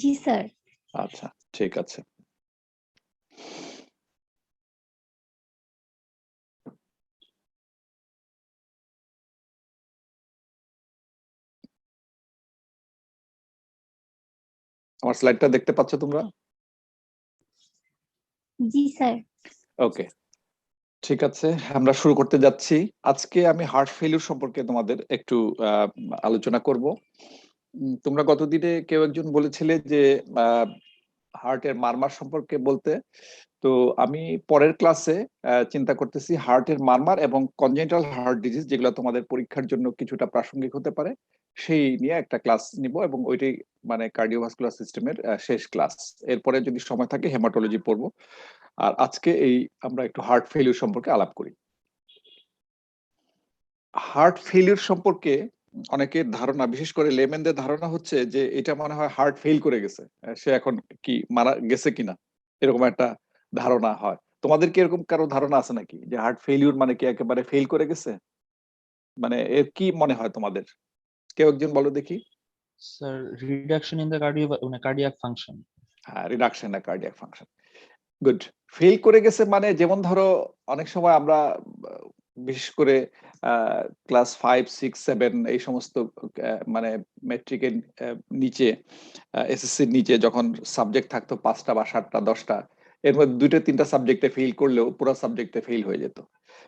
জি sir. আচ্ছা, ঠিক আছে। আমার স্লাইডটা দেখতে পাচ্ছ তোমরা? জি স্যার। ওকে, ঠিক আছে, আমরা শুরু করতে যাচ্ছি। আজকে আমি হার্ট ফেলিউর সম্পর্কে তোমাদের একটু আলোচনা করব। তোমরা গতদিনে কেউ একজন বলেছিলে যে হার্টের মারমার সম্পর্কে বলতে। তো আমি পরের ক্লাসে চিন্তা করতেছি হার্টের মারমার এবং কনজেনিটাল হার্ট ডিজিজ, যেগুলো তোমাদের পরীক্ষার জন্য কিছুটা প্রাসঙ্গিক হতে পারে, সেই নিয়ে একটা ক্লাস নিব, এবং ওইটাই মানে কার্ডিওভাস্কুলার সিস্টেমের শেষ ক্লাস। এরপরে যদি সময় থাকে হেমাটোলজি পড়বো। আর আজকে আমরা একটু হার্ট ফেলিউর সম্পর্কে আলাপ করি। হার্ট ফেলিউর সম্পর্কে অনেকের ধারণা, বিশেষ করে লেমেনদের ধারণা হচ্ছে যে এটা মনে হয় হার্ট ফেল করে গেছে, সে এখন কি মারা গেছে কিনা, এরকম একটা ধারণা হয়। তোমাদের কি এরকম কারো ধারণা আছে নাকি যে হার্ট ফেলিউর মানে কি একেবারে ফেল করে গেছে? মানে এর কি মনে হয় তোমাদের? কেউ একজন বলো দেখি। Sir, reduction in the cardiac function. হ্যাঁ, reduction in cardiac function. Good. Fail করে গেছে মানে, যেমন ধরো অনেক সময় আমরা বিশেষ করে ক্লাস 5, 6, 7 এই সমস্ত মানে মেট্রিকের নিচে, এসএসসির নিচে যখন সাবজেক্ট থাকতো 5টা বা 7টা 10টা, এর মধ্যে 2টা 3টা সাবজেক্টে ফেল করলেও পুরো সাবজেক্টে ফেল হয়ে যেত।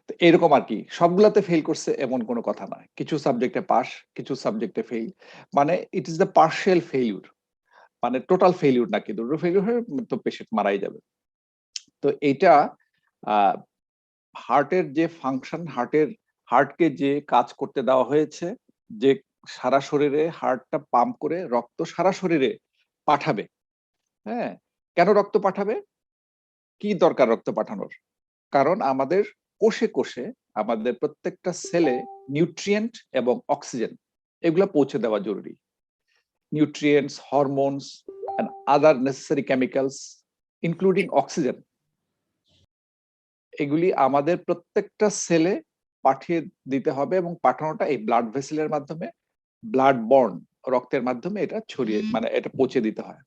তো এরকম আর কি, সবগুলাতে ফেল করছে এমন কোনো কথা নয়। কিছু সাবজেক্টে পাস, কিছু সাবজেক্টে ফেল, মানে it is the partial failure, মানে টোটাল ফেলিউর না। কিন্তু ফেলিউর হয়ে তো পেশেন্ট মারাই যাবে। তো এইটা হার্টের যে ফাংশন, হার্টকে যে কাজ করতে দেওয়া হয়েছে, যে সারা শরীরে হার্টটা পাম্প করে রক্ত সারা শরীরে পাঠাবে। হ্যাঁ, কেন রক্ত পাঠাবে? কি দরকার রক্ত পাঠানোর? কারণ আমাদের কোষে কোষে, আমাদের প্রত্যেকটা সেলে নিউট্রিয়েন্ট এবং অক্সিজেন এগুলো পৌঁছে দেওয়া জরুরি। Nutrients, hormones and other necessary chemicals including oxygen, এগুলি আমাদের প্রত্যেকটা সেলে পাঠিয়ে দিতে হবে, এবং পাঠানোটা এই ব্লাড ভেসেলের মাধ্যমে, ব্লাড বর্ন, রক্তের মাধ্যমে এটা ছড়িয়ে, মানে এটা পৌঁছে দিতে হয়।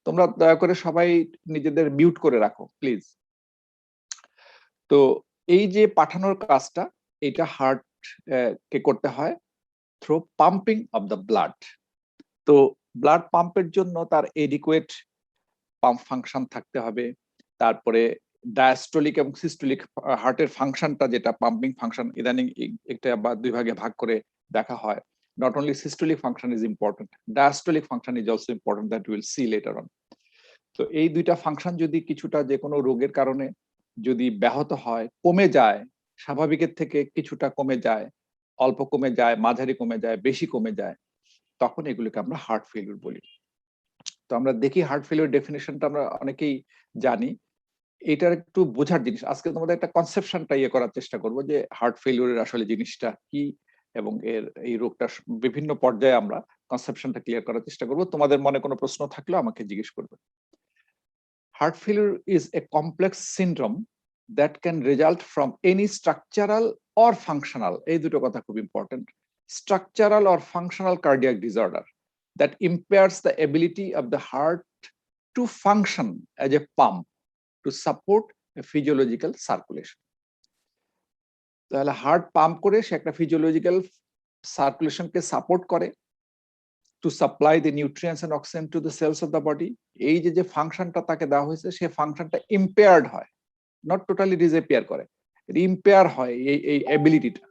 তোমরা দয়া করে সবাই নিজেদের মিউট করে রাখো প্লিজ। তো এই যে পাঠানোর কাজটা, এটা হার্ট কে করতে হয় through pumping of the blood. তো ব্লাড পাম্পের জন্য তার এডিকুয়েট পাম্প ফাংশন থাকতে হবে। তারপরে ডায়াস্টোলিক এবং সিস্টোলিক হার্টের ফাংশনটা, যেটা পাম্পিং ফাংশন, ইদানিং একটা বা দুই ভাগে ভাগ করে দেখা হয়। Not only systolic function is important, diastolic function is also important, that will see later on. তো এই দুইটা ফাংশন যদি কিছুটা যে কোনো রোগের কারণে যদি ব্যাহত হয়, কমে যায়, স্বাভাবিকের থেকে কিছুটা কমে যায়, অল্প কমে যায়, মাঝারি কমে যায়, বেশি কমে যায়, তখন এগুলোকে আমরা হার্ট ফেলিউর বলি। তো আমরা দেখি হার্ট ফেলিউর ডেফিনেশনটা আমরা অনেকেই জানি। এটার একটু বোঝার জিনিস, আজকে তোমাদের একটা কনসেপশনটা ইয়ে করার চেষ্টা করব যে হার্ট ফেলিউরের আসলে জিনিসটা কি, এবং এই রোগটা বিভিন্ন পর্যায়ে আমরা কনসেপশনটা ক্লিয়ার করার চেষ্টা করব। তোমাদের মনে কোনো প্রশ্ন থাকলেও আমাকে জিজ্ঞেস করবে। Heart failure is a complex syndrome that can result from any structural or functional, এই দুটো কথা খুব important, structural or functional cardiac disorder that impairs the ability of the heart to function as a pump to support a physiological circulation. তাহলে heart pump করে সে একটা physiological সার্কুলেশনকে support করে, to supply the nutrients and oxygen to the cells of the body. এই যে ফাংশনটা তাকে দেওয়া হয়েছে, সে ফাংশনটা ইম্পেয়ার্ড হয়, নট টোটালি ডিসঅ্যাপিয়ার করে, ইম্পেয়ার হয় এই এবিলিটিটা।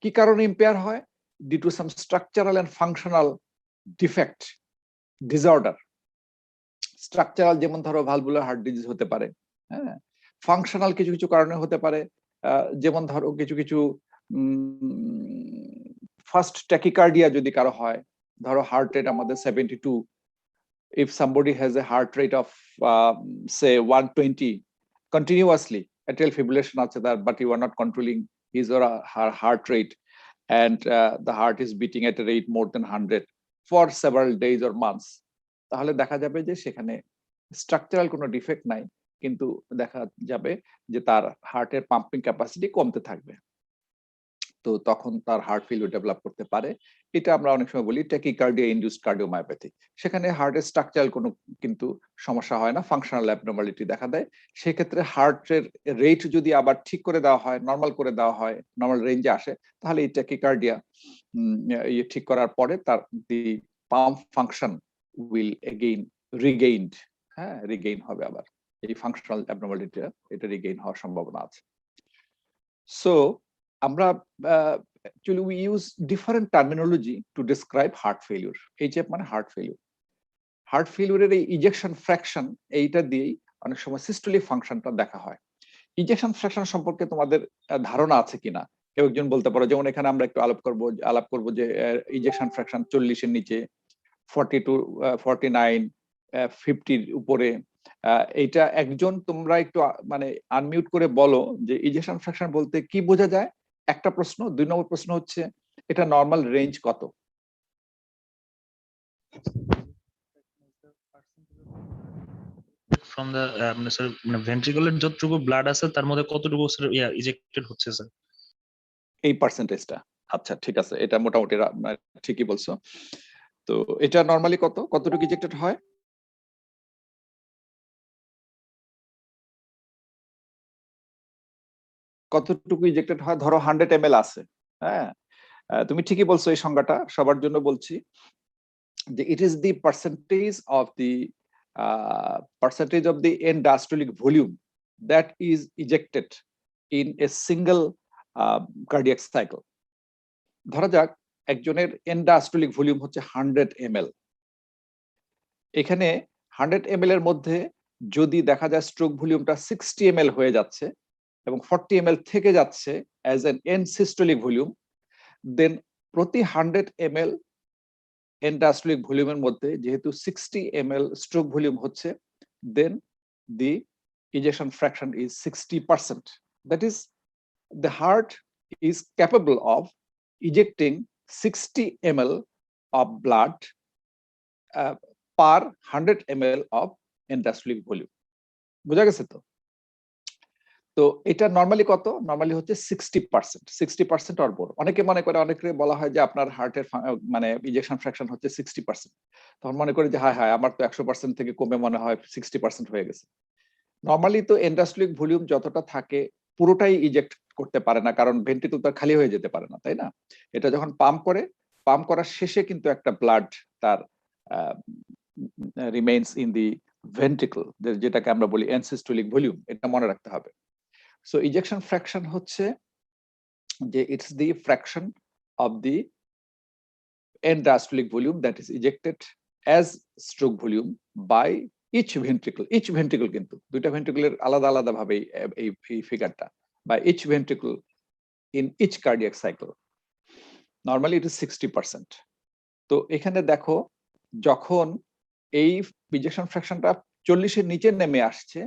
কি কারণে ইম্পেয়ার হয়? Due to some structural and functional defect, disorder. Structural যেমন ধরো ভালভুলার হার্ট ডিজিজ হতে পারে, হ্যাঁ। ফাংশনাল কিছু কিছু কারণে হতে পারে, যেমন ধরো কিছু কিছু ফার্স্ট ট্যাকিকার্ডিয়া যদি কারো হয়, ধরো হার্ট রেট আমাদের 72, if somebody has a heart rate of say 120 continuously, atrial fibrillation আছে তার, but you are not controlling his or her heart rate, and the heart is beating at a rate more than 100 for several days or months, তাহলে দেখা যাবে যে সেখানে structural কোনো defect নাই, কিন্তু দেখা যাবে যে তার হার্টের পাম্পিং ক্যাপাসিটি কমতে থাকবে। তো তখন তার হার্ট ফেলিউর ডেভেলপ করতে পারে। এটা আমরা অনেক সময় বলি ট্যাকিকার্ডিয়া ইনডিউসড কার্ডিওমায়োপ্যাথি। সেখানে হার্টের স্ট্রাকচারাল কোনো কিন্তু সমস্যা হয় না, ফাংশনাল অ্যাবনরমালিটি দেখা দেয়। সেক্ষেত্রে হার্টের রেট যদি আবার ঠিক করে দেওয়া হয়, নরমাল করে দেওয়া হয়, নরমাল রেঞ্জে আসে, তাহলে এই ট্যাকিকার্ডিয়া ঠিক করার পরে তার দি পাম্প ফাংশন উইল এগেইন রিগেইনড, হ্যাঁ, রিগেইন হবে আবার। এই ফাংশনাল অ্যাবনরমালিটিটা এটা রিগেইন হওয়ার সম্ভাবনা আছে। সো আমরা actually we use different terminology to describe heart failure. HF মানে হার্ট ফেলিউর। হার্ট ফেলিউরের এই ইজেকশন ফ্র্যাকশন এইটা দিয়েই অনেক সময় সিস্টোলিক ফাংশনটা দেখা হয়। ইজেকশন ফ্র্যাকশন সম্পর্কে তোমাদের ধারণা আছে কিনা? কেউ একজন বলতে পারো, যেমন এখানে আমরা একটু আলাপ করব যে ইজেকশন ফ্র্যাকশন 40 এর নিচে, 40 টু 49, 50 এর উপরে। এইটা একজন তোমরা একটু মানে আনমিউট করে বলো যে ইজেকশন ফ্র্যাকশন বলতে কি বোঝা যায়? একটা প্রশ্ন। 2 নম্বর প্রশ্ন হচ্ছে এটা নরমাল রেঞ্জ কত? ফ্রম দ্য মানে স্যার মানে ভেন্ট্রিকলের যতটুকু ব্লাড আছে তার মধ্যে কতটুকু স্যার ইজেক্টেড হচ্ছে স্যার? এই পার্সেন্টেজটা। আচ্ছা, ঠিক আছে, এটা মোটামুটি ঠিকই বলছো। তো এটা নরমালি কতটুকু ইজেক্টেড হয়? কতটুকু ইজেক্টেড হয়? ধরো 100 ml আছে, হ্যাঁ, তুমি ঠিকই বলছো, এই সংজ্ঞাটা সবার জন্য বলছি যে it is the percentage of the end diastolic volume that is ejected in a single cardiac cycle. ধরা যাক একজনের end diastolic ভলিউম হচ্ছে 100 ml। এখানে 100 ml এর মধ্যে যদি দেখা যায় স্ট্রোক ভলিউমটা 60 ml হয়ে যাচ্ছে এবং 40 ml থেকে যাচ্ছে as an end systolic volume, then প্রতি 100 ml end diastolic ভলিউমের মধ্যে যেহেতু 60 ml স্ট্রোক ভলিউম হচ্ছে, then the ejection fraction is 60%. That is, the heart is capable of ejecting 60 ml of blood per 100 ml of end diastolic volume. বোঝা গেছে তো? তো এটা নরমালি কত? নরমালি হচ্ছে 60%, 60% অর মোর। অনেকে মনে করে, অনেকে বলা হয় যে আপনার হার্টের মানে ইজেকশন ফ্র্যাকশন হচ্ছে 60%। তখন মনে করে যে হায় হায়, আমার তো 100% থেকে কমে মনে হয় 60% হয়ে গেছে। নরমালি তো এন্ডাস্ট্রিক ভলিউম যতটা থাকে পুরোটাই ইজেক্ট করতে পারে না, কারণ ভেন্ট্রিকল তো খালি হয়ে যেতে পারে না, তাই না? এটা যখন পাম্প করার শেষে কিন্তু একটা ব্লাড তার রিমেইনস ইন দি ভেন্ট্রিকল, যেটাকে আমরা বলি এন্ড সিস্টোলিক ভলিউম। এটা মনে রাখতে হবে। সো ইজেকশন ফ্র্যাকশন হচ্ছে যে it's the fraction of the end diastolic volume that is ejected as stroke volume by each ventricle কিন্তু দুইটা ভেন্ট্রিকলের আলাদা আলাদা ভাবে এই ফিগারটা, by each ventricle in each cardiac cycle. Normally it is 60%. তো এখানে দেখো, যখন এই ইজেকশন ফ্র্যাকশনটা 40 এর নিচে নেমে আসছে,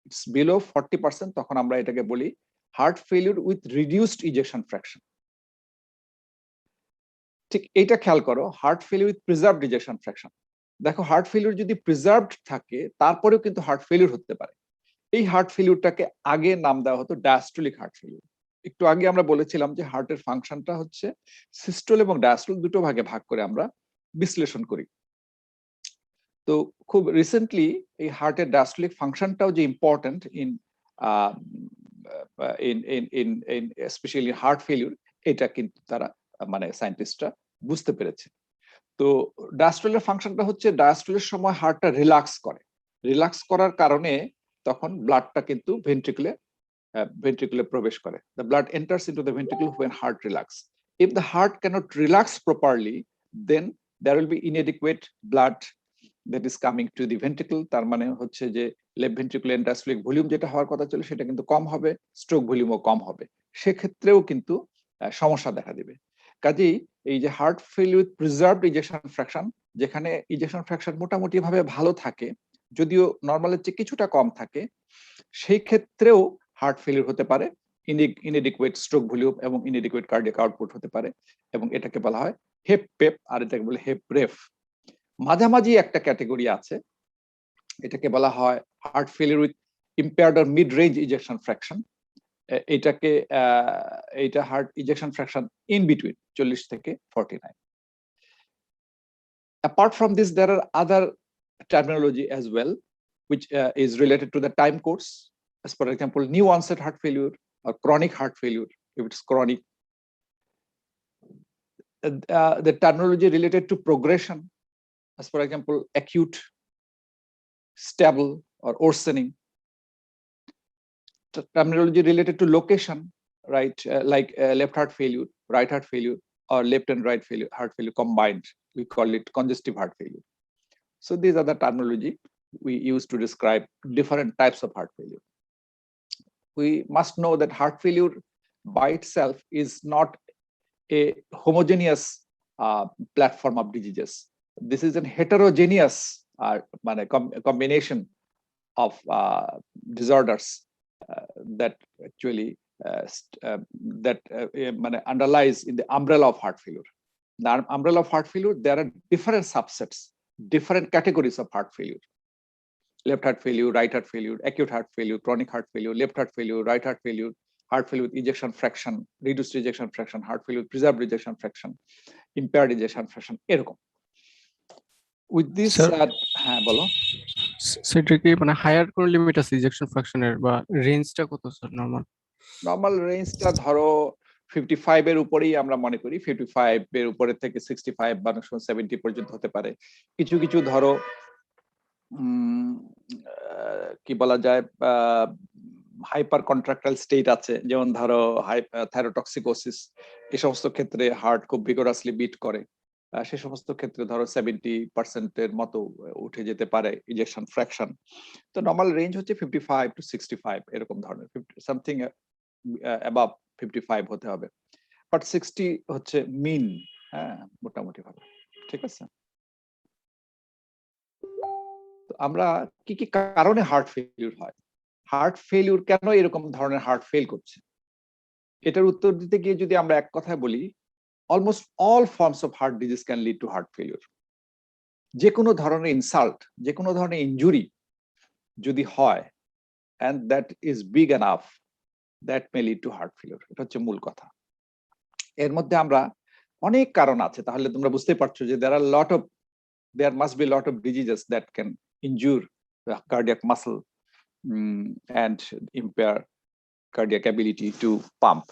ইটস বিলো 40%, তখন আমরা এটাকে বলি heart failure with reduced ejection fraction. ঠিক এইটা খেয়াল করো, heart failure with preserved ejection fraction. দেখো, হার্ট ফেলিউর যদি প্রিজার্ভড থাকে তারপরেও কিন্তু হার্ট ফেলিউর হতে পারে। এই হার্ট ফেলিউরটাকে আগে নাম দেওয়া হতো ডায়াস্টোলিক হার্ট ফেলিউর। একটু আগে আমরা বলেছিলাম যে হার্টের ফাংশনটা হচ্ছে সিস্টোল এবং ডায়াস্টোল দুটো ভাগে ভাগ করে আমরা বিশ্লেষণ করি। তো খুব রিসেন্টলি এই হার্টের ডায়াস্টোলিক ফাংশনটাও যে important in specially heart failure, এটা কিন্তু তারা মানে সায়েন্টিস্টরা বুঝতে পেরেছে। তো ডায়াস্টোলের ফাংশনটা হচ্ছে ডায়াস্টোলের সময় হার্টটা রিল্যাক্স করার কারণে তখন ব্লাডটা কিন্তু ভেন্ট্রিকুলে প্রবেশ করে। The blood enters into the ventricle when heart relax. If the heart cannot relax properly, then there will be inadequate blood that is coming to the ventricle. তার মানে হচ্ছে যে left ventricular end diastolic volume যেটা হওয়ার কথা ছিল সেটা কিন্তু কম হবে, স্ট্রোক ভলিউমও কম হবে। সেক্ষেত্রেও কিন্তু সমস্যা দেখা দিবে। কাজেই এই যে heart failure with preserved ejection fraction, যেখানে ইজেকশন ফ্র্যাকশন মোটামুটি ভাবে ভালো থাকে, যদিও নরমালের চেয়ে কিছুটা কম থাকে, সেই ক্ষেত্রেও হার্ট ফেলিউর হতে পারে, ইনএডিকুয়েট স্ট্রোক ভলিউম এবং ইনএডিকুয়েট কার্ডিয়াক আউটপুট হতে পারে, এবং এটাকে বলা হয় হেপপেপ, আর এটাকে বলে হেপরেফ। মাঝামাঝি একটা ক্যাটাগরি আছে, এটাকে বলা হয় heart failure with impaired or mid range ejection fraction. এটাকে এইটা heart ejection fraction in between 40 থেকে 49. Apart from this, there are other terminology as well, which is related to the time course. As for example, new onset heart failure or chronic heart failure, if it's chronic. The terminology related to progression, as for example, acute, stable, or worsening. Terminology related to location, right? Like left heart failure, right heart failure, or left and right failure, heart failure combined. We call it congestive heart failure. So these are the terminology we use to describe different types of heart failure. We must know that heart failure by itself is not a homogeneous platform of diseases. This is a heterogeneous combination of disorders that actually underlies in the umbrella of heart failure. The umbrella of heart failure, there are different subsets, different categories of heart failure. Left heart failure, right heart failure, acute heart failure, chronic heart failure, left heart failure, right heart failure, heart failure with ejection fraction, reduced ejection fraction, heart failure with preserved ejection fraction, impaired ejection fraction, এরকম। With this, হ্যাঁ বলো। সেটা কি মানে higher কোন limit আছে ejection ফ্র্যাকশনের বা রেঞ্জটা কত স্যার নরমাল? নরমাল রেঞ্জটা ধরো 55 এর উপরেই আমরা মনে করি, 55 এর উপরে থেকে 65 বা 70 পর্যন্ত হতে পারে। কিছু কিছু ধরো কি বলা যায় হাইপার কন্ট্রাক্টাইল স্টেট আছে, যেমন ধরো থাইরোটক্সিকোসিস, এই সমস্ত ক্ষেত্রে হার্ট খুব ভিগোরাসলি বিট করে, সে সমস্ত ক্ষেত্রে ধরো 70% মতো উঠে যেতে পারে ইজেকশন ফ্র্যাকশন। তো নরমাল রেঞ্জ হচ্ছে 55 to 65 এরকম ধরনের, সামথিং অ্যাবাভ 55 হতে হবে, বাট 60 হচ্ছে মিন, হ্যাঁ মোটামুটি ভাবে, ঠিক আছে। আমরা কি কি কারণে হার্ট ফেলিউর হয়, হার্ট ফেলিউর কেন এরকম ধরনের হার্ট ফেল করছে, এটার উত্তর দিতে গিয়ে যদি আমরা এক কথায় বলি, almost all forms of heart disease can lead to heart failure. যে কোনো ধরনের ইনসাল্ট, যে কোনো ধরনের ইনজুরি যদি হয়, and that is big enough, that may lead to heart failure. এটা হচ্ছে মূল কথা। এর মধ্যে আমরা অনেক কারণ আছে, তাহলে তোমরা বুঝতে পারছো যে there must be a lot of diseases that can injure the cardiac muscle and impair cardiac ability to pump.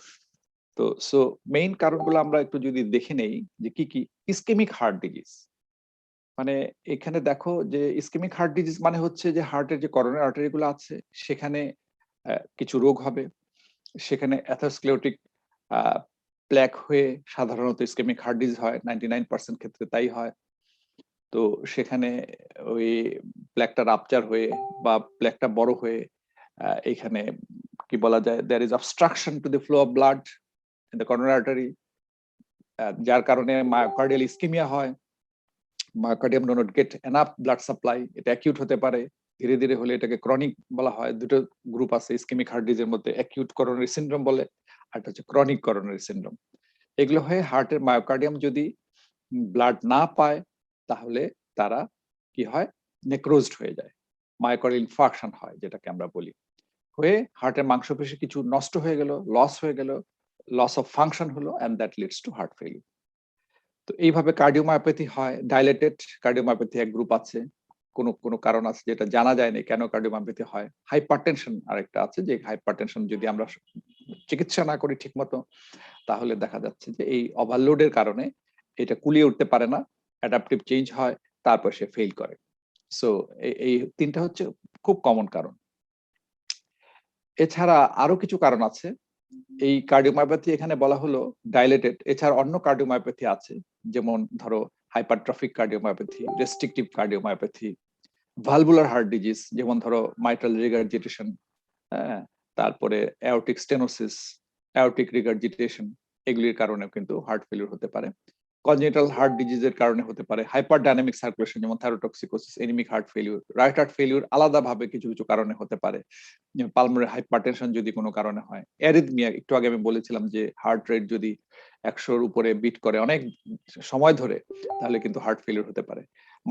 So main কারণগুলো আমরা একটু যদি দেখে নেই যে কি কি। ইসকেমিক হার্ট ডিজিজ, মানে এখানে দেখো যে ইসকেমিক হার্ট ডিজিজ মানে হচ্ছে যে হার্টের যে করোনারি আর্টারি গুলো আছে সেখানে কিছু রোগ হবে, সেখানে অ্যাথেরোস্ক্লেরোটিক প্ল্যাক হয়ে সাধারণত ইসকেমিক হার্ট ডিজিজ হয়, 99% ক্ষেত্রে তাই হয়। তো সেখানে ওই প্ল্যাকটা রাপচার হয়ে বা প্ল্যাকটা বড় হয়ে এখানে কি বলা যায়, there is obstruction to the flow of blood in the coronary artery, যার কারণে মায়োকার্ডিয়াল ইসকেমিয়া হয়, myocardium do not get enough blood supply. এটা অ্যাকিউট হতে পারে, ধীরে ধীরে হলে এটাকে ক্রনিক বলা হয়। দুটো গ্রুপ আছে ইসকেমিক হার্ট ডিজিজের মধ্যে, অ্যাকিউট করোনারি সিনড্রোম বলে, আর এটা হচ্ছে ক্রনিক করোনারি সিনড্রোম। এগুলো হয়ে হার্টের মায়োকার্ডিয়াম যদি ব্লাড না পায় তাহলে তারা কি হয়, নেক্রোজড হয়ে যায়, মায়োকার্ডিয়াল ইনফার্কশন হয় যেটাকে আমরা বলি, হয়ে হার্টের মাংসপেশি কিছু নষ্ট হয়ে গেল, লস হয়ে গেল, লস অফ ফাংশন হলো, and that leads to heart failure. তো এইভাবে কার্ডিওমায়োপ্যাথি হয়। ডাইলেটেড কার্ডিওমায়োপ্যাথি এক গ্রুপ আছে, কোনো কারণ আছে যেটা জানা যায় না কেন কার্ডিওমায়োপ্যাথি হয়। হাইপারটেনশন আরেকটা আছে, যে হাইপারটেনশন যদি আমরা চিকিৎসা না করি ঠিক মতো তাহলে দেখা যাচ্ছে যে এই ওভারলোডের কারণে এটা কুলিয়ে উঠতে পারে না, অ্যাডাপটিভ চেঞ্জ হয়, তারপর সে ফেল করে। সো এই তিনটা হচ্ছে খুব কমন কারণ। এছাড়া আরো কিছু কারণ আছে। এই কার্ডিওমায়োপ্যাথি এখানে বলা হলো ডাইলেটেড, এছাড়া অন্য কার্ডিওমায়োপ্যাথি আছে, যেমন ধরো hypertrophic cardiomyopathy, restrictive cardiomyopathy, valvular heart disease, যেমন ধরো মাইট্রাল রিগার্জিটেশন, তারপরে অ্যাওর্টিক স্টেনোসিস, অ্যাওর্টিক রিগার্জিটেশন, এগুলির কারণে কিন্তু হার্ট ফেলিউর হতে পারে। কনজেনিটাল হার্ট ডিজিজের কারণে হতে পারে। হাইপার ডাইনামিক সার্কুলেশন, যেমন thyrotoxicosis, anaemic heart failure, right heart failure আলাদাভাবে কিছু কিছু কারণে হতে পারে। পালমোনারি হাইপারটেনশন যদি কোনো কারণে হয়, অ্যারিথমিয়া, একটু আগে আমি বলেছিলাম যে হার্ট রেট যদি 100-র উপরে বিট করে অনেক সময় ধরে তাহলে কিন্তু হার্ট ফেলিউর হতে পারে।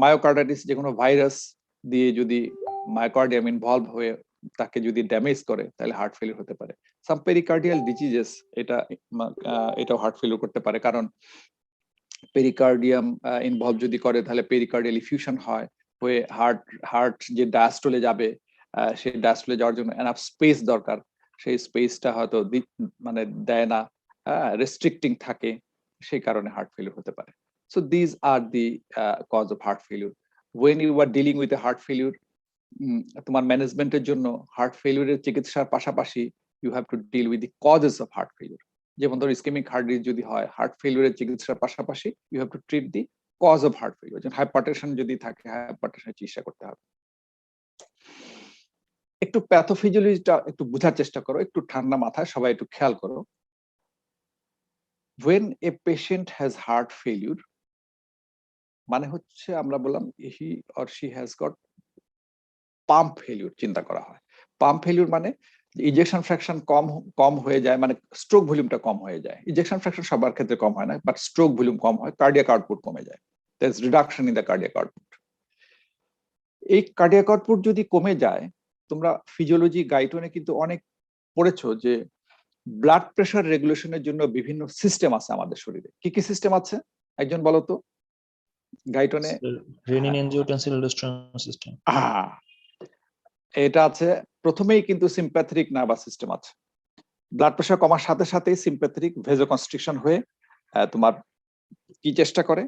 মায়োকার্ডাইটিস, যে কোনো ভাইরাস দিয়ে যদি মায়োকার্ডিয়াম ইনভলভ হয়ে তাকে যদি ড্যামেজ করে তাহলে হার্ট ফেলিউর হতে পারে। সাম পেরিকার্ডিয়াল ডিজিজেস এটাও হার্ট ফেলিউর করতে পারে, কারণ পেরিকার্ডিয়াম ইনভলভ যদি করে তাহলে পেরিকার্ডিয়াল ইফিউশন হয়, হয়ে হার্ট যে ডায়াস্টলে যাবে, সেই ডায়াস্টলে যাওয়ার জন্য এনাফ স্পেস দরকার, সেই স্পেসটা হয়তো মানে দেয় না, রেস্ট্রিক্টিং থাকে, সেই কারণে হার্ট ফেলিউর হতে পারে। So these are the cause of heart failure. When you are dealing with a heart failure, তোমার ম্যানেজমেন্টের জন্য হার্ট ফেলিউরের চিকিৎসার পাশাপাশি you have to deal with the causes of heart failure. যেমন ধরো ইসকেমিক হার্ট ডিজিজ যদি হয়, হার্ট ফেলিউরের চিকিৎসার পাশাপাশি you have to treat the cause of heart failure. যেমন হাইপারটেনশন যদি থাকে, হাইপারটেনশনের চিকিৎসা করতে হবে। একটু প্যাথোফিজিওলজিটা একটু বোঝার চেষ্টা করো, একটু ঠান্ডা মাথায় সবাই একটু খেয়াল করো। when a patient has heart failure, মানে হচ্ছে আমরা বললাম he or she has got pump failure চিন্তা করা হয়। পাম্প ফেলিউর মানে ইনজেকশন ফ্র্যাকশন কম হয়ে যায়, মানে স্ট্রোক ভলিউমটা কম হয়ে যায়। ইনজেকশন ফ্র্যাকশন সবার ক্ষেত্রে কম হয় না, বাট স্ট্রোক ভলিউম কম হয়, কার্ডিয়াক আউটপুট কমে যায়, there is reduction in the cardiac output. এই কার্ডিয়াক আউটপুট যদি কমে যায়, তোমরা ফিজিওলজি গাইডলাইনে কিন্তু অনেক পড়েছো যে ব্লাড প্রেশার রেগুলেশনের জন্য বিভিন্ন সিস্টেম আছে আমাদের শরীরে। কি কি সিস্টেম আছে একজন বলো তো গাইডলাইনে? Renin angiotensin aldosterone system. এটা আছে। প্রথমেই কিন্তু সিম্প্যাথেটিক নার্ভাস সিস্টেম আছে। ব্লাড প্রেশার কমার সাথে সাথেই সিম্প্যাথেটিক ভেজোকনস্ট্রিকশন হয়ে তোমার কি চেষ্টা করে,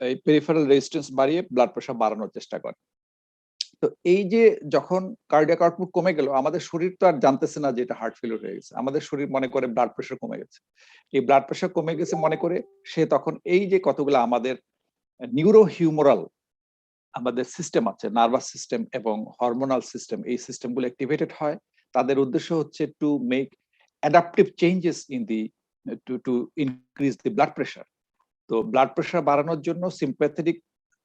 এই পেরিফেরাল রেজিস্ট্যান্স বাড়িয়ে ব্লাড প্রেশার বাড়ানোর চেষ্টা করে। তো এই যে যখন কার্ডিয়াক আউটপুট কমে গেল, আমাদের শরীর তো আর জানতেছে না যে এটা হার্ট ফেলিউর হয়ে গেছে, আমাদের শরীর মনে করে ব্লাড প্রেশার কমে গেছে। এই ব্লাড প্রেশার কমে গেছে মনে করে সে তখন এই যে কতগুলো আমাদের নিউরোহিউমারাল আমাদের সিস্টেম আছে, নার্ভাস সিস্টেম এবং হরমোনাল সিস্টেম, এই সিস্টেমগুলো অ্যাক্টিভেটেড হয়। তাদের উদ্দেশ্য হচ্ছে to make adaptive changes in the to increase the blood pressure. তো ব্লাড প্রেশার বাড়ানোর জন্য সিম্প্যাথেটিক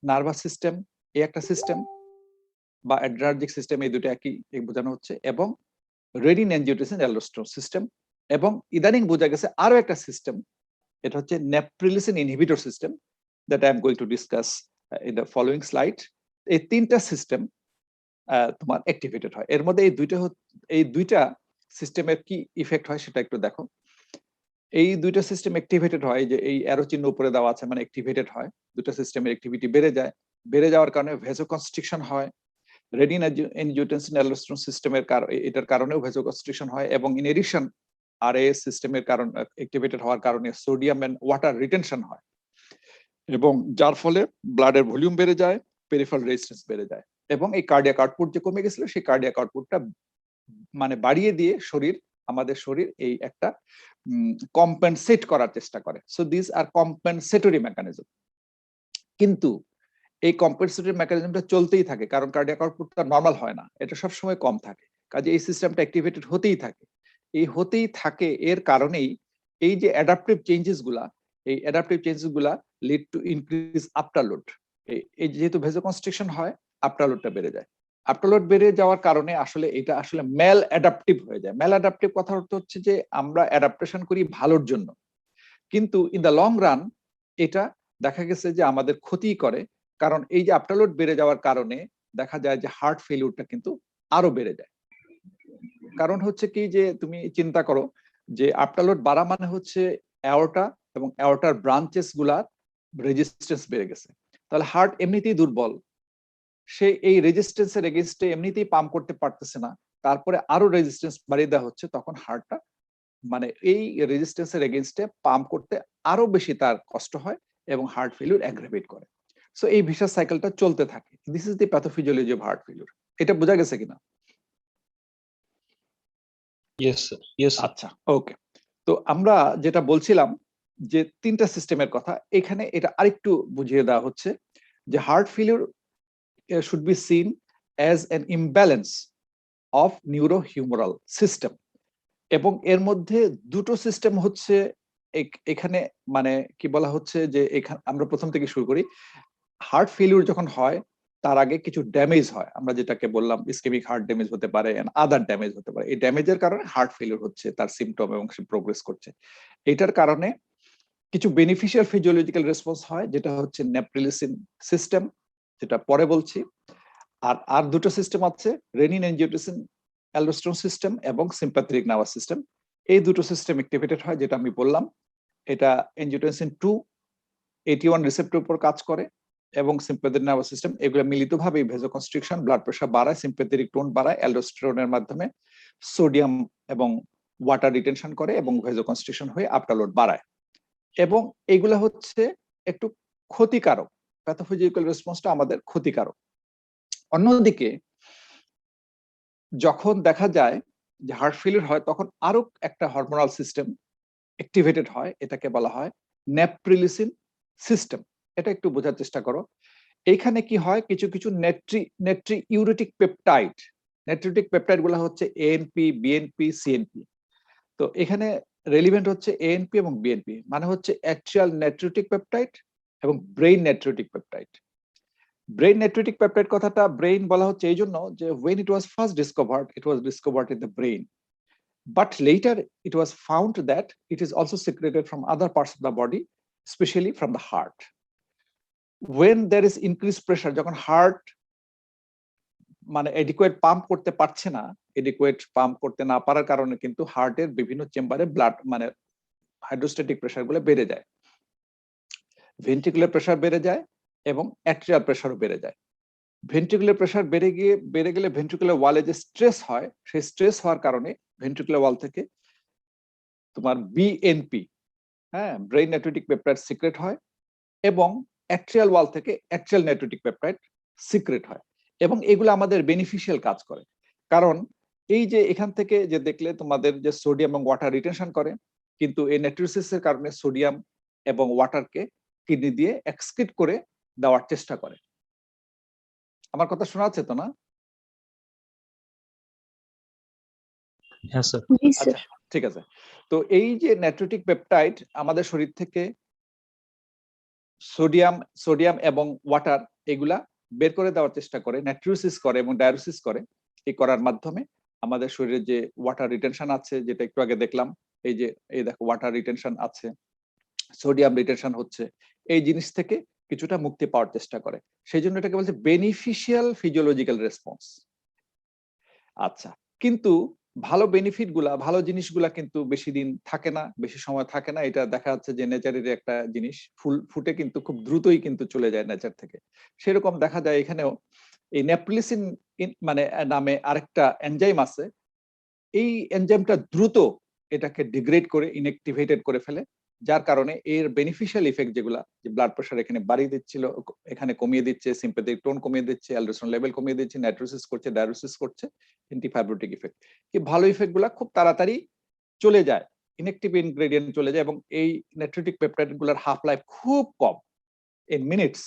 নার্ভাস সিস্টেম এই একটা সিস্টেম, বা অ্যাড্রিনার্জিক সিস্টেম, এই দুটো একই বোঝানো হচ্ছে, এবং রেনিন এনজিওটেনসিন অ্যালডোস্টেরন সিস্টেম। এবং ইদানিং বোঝা গেছে আরো একটা সিস্টেম, এটা হচ্ছে neprilysin inhibitor system, that I am going to discuss in the following slide. এই তিনটা সিস্টেম তোমার অ্যাক্টিভেটেড হয়। এর মধ্যে এই দুইটা সিস্টেমের কি ইফেক্ট হয় সেটা একটু দেখো। এই দুইটা সিস্টেম অ্যাক্টিভেটেড হয়, যে এই অ্যারো চিহ্ন উপরে দেওয়া আছে, মানে অ্যাক্টিভেটেড হয়, দুটো সিস্টেমের অ্যাক্টিভিটি বেড়ে যায়। বেড়ে যাওয়ার কারণে ভেজোকনস্ট্রিকশন হয়। রেনিন এনজিওটেনসিন অ্যালডোস্টেরন সিস্টেমের এটার কারণেও ভেজোকনস্ট্রিকশন হয়, এবং ইন এডিশন আরএএস সিস্টেমের কারণ অ্যাক্টিভেটেড হওয়ার কারণে সোডিয়াম এন্ড ওয়াটার রিটেনশন হয়, এবং যার ফলে ব্লাডের ভলিউম বেড়ে যায়, পেরিফেরাল রেজিস্ট্যান্স বেড়ে যায়, এবং এই কার্ডিয়াক আউটপুট যে কমে গেছিল সেই কার্ডিয়াক আউটপুটটা মানে বাড়িয়ে দিয়ে আমাদের শরীর এই একটা কম্পেনসেট করার চেষ্টা করে। So this are compensatory mechanism. কিন্তু এই কম্পেনসেটরি মেকানিজমটা চলতেই থাকে, কারণ কার্ডিয়াক আউটপুটটা নরমাল হয় না, এটা সবসময় কম থাকে, কাজে এই সিস্টেমটা অ্যাক্টিভেটেড হতেই থাকে। এই হতেই থাকে এর কারণেই এই যে অ্যাডাপটিভ চেঞ্জেস গুলা, এই অ্যাডাপটিভ চেঞ্জেস গুলা লিড টু ইনক্রিজ আফটারলোড। এই যেহেতু ভেজোকনস্ট্রিকশন হয়, আফটারলোডটা বেড়ে যায়। আফটারলোড বেড়ে যাওয়ার কারণে আসলে এটা আসলে ম্যাল অ্যাডাপটিভ হয়ে যায়। ম্যাল অ্যাডাপটিভ কথা অর্থ হচ্ছে যে আমরা অ্যাডাপ্টেশন করি ভালোর জন্য, কিন্তু ইন দ্য লং রান এটা দেখা গেছে যে আমাদের ক্ষতি করে, কারণ এই যে আফটারলোড বেড়ে যাওয়ার কারণে দেখা যায় যে হার্ট ফেলিউরটা কিন্তু আরো বেড়ে যায়। কারণ হচ্ছে কি, যে তুমি চিন্তা করো যে আফটারলোড বাড়া মানে হচ্ছে অ্যাওর্টা এবং অ্যাওর্টার ব্রাঞ্চেস গুলার রেজিস্ট্যান্স বেড়ে গেছে। তাহলে হার্ট এমনিতেই দুর্বল, সে এই রেজিস্ট্যান্সের এগেইনস্টে এমনিতেই পাম্প করতে পারতেছে না, তারপরে আরো রেজিস্ট্যান্স বাড়িয়ে দেওয়া হচ্ছে, তখন হার্টটা মানে এই রেজিস্ট্যান্সের এগেইনস্টে পাম্প করতে আরো বেশি তার কষ্ট হয়, এবং হার্ট ফেলিউর অ্যাগ্রাভেট করে। সো এই ভিশাস সাইকেলটা চলতে থাকে। This is the pathophysiology of heart failure. এটা বোঝা গেছে কিনা? Yes sir, yes. আচ্ছা, ওকে। তো আমরা যেটা বলছিলাম যে তিনটা সিস্টেমের কথা, এখানে এটা আরেকটু বুঝিয়ে দেওয়া হচ্ছে যে heart failure should be seen as an imbalance of neurohumoral system, এবং এর মধ্যে দুটো সিস্টেম হচ্ছে এখানে, মানে কি বলা হচ্ছে যে এখানে আমরা প্রথম থেকে শুরু করি। হার্ট ফেলিউর যখন হয় তার আগে কিছু ড্যামেজ হয়, আমরা যেটাকে বললাম ইসকেমিক হার্ট ড্যামেজ হতে পারে, আদার ড্যামেজ হতে পারে। এই ড্যামেজের কারণে হার্ট ফেলিউর হচ্ছে, তার সিমটম এবং সে প্রোগ্রেস করছে। এটার কারণে কিছু বেনিফিশিয়াল ফিজিওলজিক্যাল রেসপন্স হয়, যেটা হচ্ছে নেপ্রিলিসিন সিস্টেম, যেটা পরে বলছি। আর দুটো সিস্টেম আছে, রেনিন এনজিওটেনসিন অ্যালডোস্টেরন সিস্টেম এবং সিম্প্যাথেটিক নার্ভাস সিস্টেম, এই দুটো সিস্টেম অ্যাক্টিভেটেড হয়, যেটা আমি বললাম। এটা এনজিওটেনসিন 2 AT1 রিসেপ্টর উপর কাজ করে, এবং সিম্প্যাথেটিক নার্ভাস সিস্টেম, এগুলো মিলিতভাবে ভেজোকনস্ট্রিকশন, ব্লাড প্রেশার বাড়ায়, সিম্প্যাথেটিক টোন বাড়ায়, অ্যালডোস্টেরনের মাধ্যমে সোডিয়াম এবং ওয়াটার রিটেনশন করে এবং ভেজোকনস্ট্রিকশন হয়ে আফটারলোড বাড়ায়। এবং এগুলো হচ্ছে একটু ক্ষতিকারক, প্যাথোফিজিক্যাল রেসপন্সটা আমাদের ক্ষতিকারক। অন্যদিকে যখন দেখা যায় যে হার্ট ফেলিয়ার হয়, তখন আরো একটা হরমোনাল সিস্টেম অ্যাক্টিভেটেড হয়, এটাকে বলা হয় নেপ্রিলিসিন সিস্টেম। এটা একটু বোঝার চেষ্টা করো। এইখানে কি হয়, কিছু কিছু নেট্রিউরেটিক পেপটাইড, নেট্রিউরেটিক পেপটাইড গুলো হচ্ছে এএনপি, বিএনপি, সিএনপি। তো এখানে রেলিভেন্ট হচ্ছে এএনপি এবং বিএনপি, মানে হচ্ছে অ্যাকচুয়াল নেট্রিউরেটিক পেপটাইড এবং ব্রেইন নেট্রিউরেটিক পেপটাইড। ব্রেইন নেট্রিউরেটিক পেপটাইড কথাটা ব্রেইন বলা হচ্ছে এই জন্য যে when it was first discovered, it was discovered in the brain, but later it was found that it is also secreted from other parts of the body, especially from the heart. When there is increased pressure, যখন heart মানে adequate pump করতে পারছে না, adequate pump করতে না পারার কারণে কিন্তু হার্টের বিভিন্ন চেম্বারে ব্লাড মানে হাইড্রোস্ট্যাটিক প্রেসার গুলো বেড়ে যায়, ভেন্ট্রিকুলার প্রেসার বেড়ে যায় এবং অ্যাট্রিয়াল প্রেসারও বেড়ে যায়। ভেন্ট্রিকুলার প্রেসার বেড়ে গেলে ভেন্ট্রিকুলার ওয়ালে যে স্ট্রেস হয়, সেই স্ট্রেস হওয়ার কারণে ভেন্ট্রিকুলার ওয়াল থেকে তোমার বিএনপি, হ্যাঁ, ব্রেইন নেট্রিউরেটিক পেপটাইড সিক্রেট হয়, এবং অ্যাট্রিয়াল ওয়াল থেকে অ্যাট্রিয়াল নেট্রিউরেটিক পেপটাইড সিক্রেট হয়, এবং এগুলো আমাদের বেনিফিশিয়াল কাজ করে। কারণ এই যে এখান থেকে যে দেখলে তোমাদের যে সোডিয়াম এবং ওয়াটার রিটেনশন করে, কিন্তু এই নেট্রিওসিসের কারণে সোডিয়াম এবং ওয়াটারকে কিডনি দিয়ে এক্সক্রিট করে দেওয়ার চেষ্টা করে। আমার কথা শোনা যাচ্ছে তো না? হ্যাঁ স্যার। আচ্ছা, ঠিক আছে। তো এই যে নেট্রিউরেটিক পেপটাইড আমাদের শরীর থেকে সোডিয়াম এবং ওয়াটার এগুলা বের করে দেওয়ার চেষ্টা করে, নেট্রিওসিস করে এবং ডায়ালিসিস করে। এই করার মাধ্যমে আমাদের শরীরে যে ওয়াটার রিটেনশন আছে, যেটা একটু আগে দেখলাম, এই দেখো ওয়াটার রিটেনশন আছে, সোডিয়াম রিটেনশন হচ্ছে, এই জিনিস থেকে কিছুটা মুক্তি পাওয়ার চেষ্টা করে। সেই জন্য এটাকে বলছে বেনিফিশিয়াল ফিজিওলজিক্যাল রেসপন্স। আচ্ছা, কিন্তু ভালো বেনিফিট গুলা, ভালো জিনিসগুলা কিন্তু বেশি দিন থাকে না, বেশি সময় থাকে না। এটা দেখা যাচ্ছে যে নেচারের একটা জিনিস, ফুল ফুটে কিন্তু খুব দ্রুতই কিন্তু চলে যায় নেচার থেকে। সেরকম দেখা যায় এখানেও এই নেপ্রিলিসিন মানে নামে আরেকটা এনজাইম আছে। এই এনজাইমটা দ্রুত এটাকে ডিগ্রেড করে ইনঅ্যাক্টিভেটেড করে ফেলে, যার কারণে এর বেনিফিশিয়াল ইফেক্ট যেগুলা, যে ব্লাড প্রেশার এখানে বাড়িয়ে দিচ্ছিল, এখানে কমিয়ে দিচ্ছে, সিম্প্যাথেটিক টোন কমিয়ে দিচ্ছে, অ্যালডোস্টেরন লেভেল কমিয়ে দিচ্ছে, নাইট্রোসিস করছে, ডায়ালিসিস করছে, অ্যান্টিফাইব্রোটিক ইফেক্ট, কি ভালো ইফেক্ট গুলা খুব তাড়াতাড়ি চলে যায়, ইনঅ্যাক্টিভ ইনগ্রেডিয়েন্ট চলে যায়, এবং এই নেট্রিউরেটিক পেপটাইড গুলার হাফ লাইফ খুব কম, ইন মিনিটস।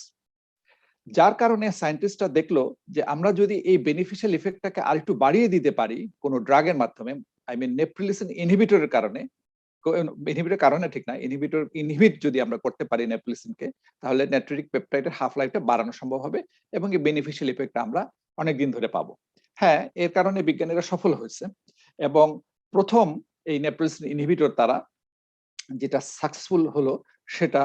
যার কারণে সায়েন্টিস্টরা দেখলো যে আমরা যদি এই বেনিফিশিয়াল ইফেক্টটাকে আরেকটু বাড়িয়ে দিতে পারি কোনো ড্রাগের মাধ্যমে, আই মিন নেপ্রিলিসিন ইনহিবিটরের কারণে, ইনহিবিটর কারণে ঠিক না, ইনহিবিট যদি আমরা করতে পারি নেপ্রিলিসিনকে, তাহলে নেট্রিউরেটিক পেপটাইডের হাফ লাইফটা বাড়ানো সম্ভব হবে, এবং এই বেনিফিশিয়াল ইফেক্টটা আমরা অনেকদিন ধরে পাবো। হ্যাঁ, এর কারণে বিজ্ঞানীরা সফল হয়েছে, এবং প্রথম এই নেপ্রিলিসিন ইনহিবিটর তারা যেটা সাকসেসফুল হলো, সেটা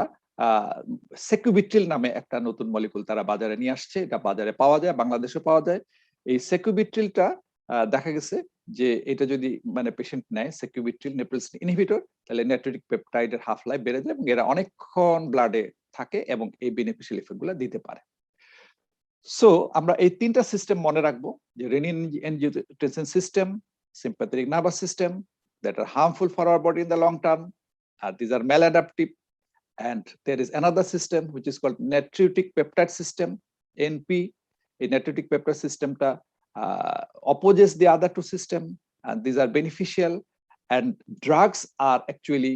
সেকুবিট্রিল নামে একটা নতুন মলিকুল তারা বাজারে নিয়ে আসছে। এটা বাজারে পাওয়া যায়, বাংলাদেশে পাওয়া যায়। এই সেকুবিট্রিলটা দেখা গেছে যে এটা যদি মানে পেশেন্ট নেয় সেকুবিট্রিল নেপ্রিলিসিন ইনহিবিটর, তাহলে নেট্রিউরেটিক পেপটাইডের হাফ লাইফ বেড়ে যায়, এবং এরা অনেকক্ষণ ব্লাডে থাকে এবং এই বেনিফিশিয়াল ইফেক্ট গুলো দিতে পারে। সো আমরা এই তিনটা সিস্টেম মনে রাখবো, যে renin angiotensin system, sympathetic nervous system that are harmful for our body in the long term. These are maladaptive. And there is another system which is called natriuretic peptide system, NP. A natriuretic peptide system opposes the other two systems, and these are beneficial. And drugs are actually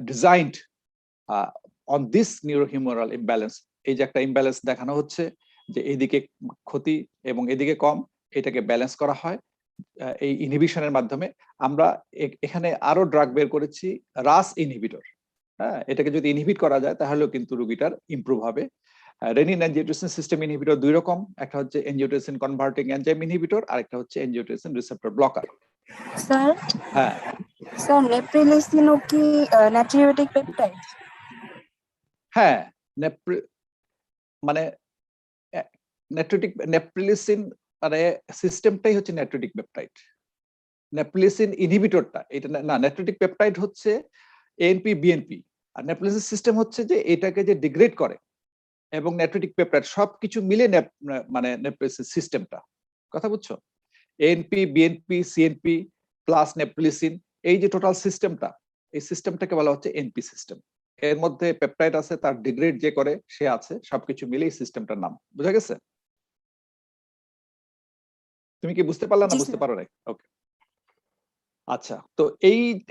designed on this neurohumoral imbalance. এই যে একটা imbalance দেখানো হচ্ছে, যে এদিকে ক্ষতি এবং এদিকে কম, এটাকে ব্যালেন্স করা হয় এই ইনহিবিশনের মাধ্যমে। আমরা এখানে আরো ড্রাগ বের করেছি, রাস ইনহিবিটর। হ্যাঁ, এটাকে যদি ইনহিবিট করা যায় তাহলেও কিন্তু রোগীটার ইমপ্রুভ হবে। রেনিন এনজিওটেনসিন সিস্টেম ইনহিবিটর দুই রকম, একটা হচ্ছে এনজিওটেনসিন কনভার্টিং এনজাইম ইনহিবিটর, আর একটা হচ্ছে এনজিওটেনসিন রিসেপ্টর ব্লকার। স্যার, হ্যাঁ স্যার নেপ্রিলিসিন কি নাট্রিউরেটিক পেপটাইড? হ্যাঁ, মানে নেপ্রিলিসিন মানে সিস্টেমটাই হচ্ছে নেট্রিটিক পেপটাইড। নেপ্রিলিসিন ইনহিবিটরটা এটা না, নেট্রিটিক পেপটাইড হচ্ছে এএনপি বিএনপি, আর নেপ্রিলিসিন সিস্টেম হচ্ছে যে এটাকে যে ডিগ্রেড করে, এবং নেট্রিটিক পেপটাইড সবকিছু মিলে মানে নেপ্রিলিসিন সিস্টেমটা, কথা বুঝছো? এএনপি বিএনপি সিএনপি প্লাস নেপ্রিলিসিন, এই যে টোটাল সিস্টেমটা, এই সিস্টেমটাকে বলা হচ্ছে এনপি সিস্টেম। এর মধ্যে পেপটাইড আছে, তার ডিগ্রেড যে করে সে আছে, সবকিছু মিলে এই সিস্টেমটার নাম। বুঝা গেছে? তুমি কি বুঝতে পারলা না জি, বুঝতে স্যার। পারো নাই? ওকে, আচ্ছা। তো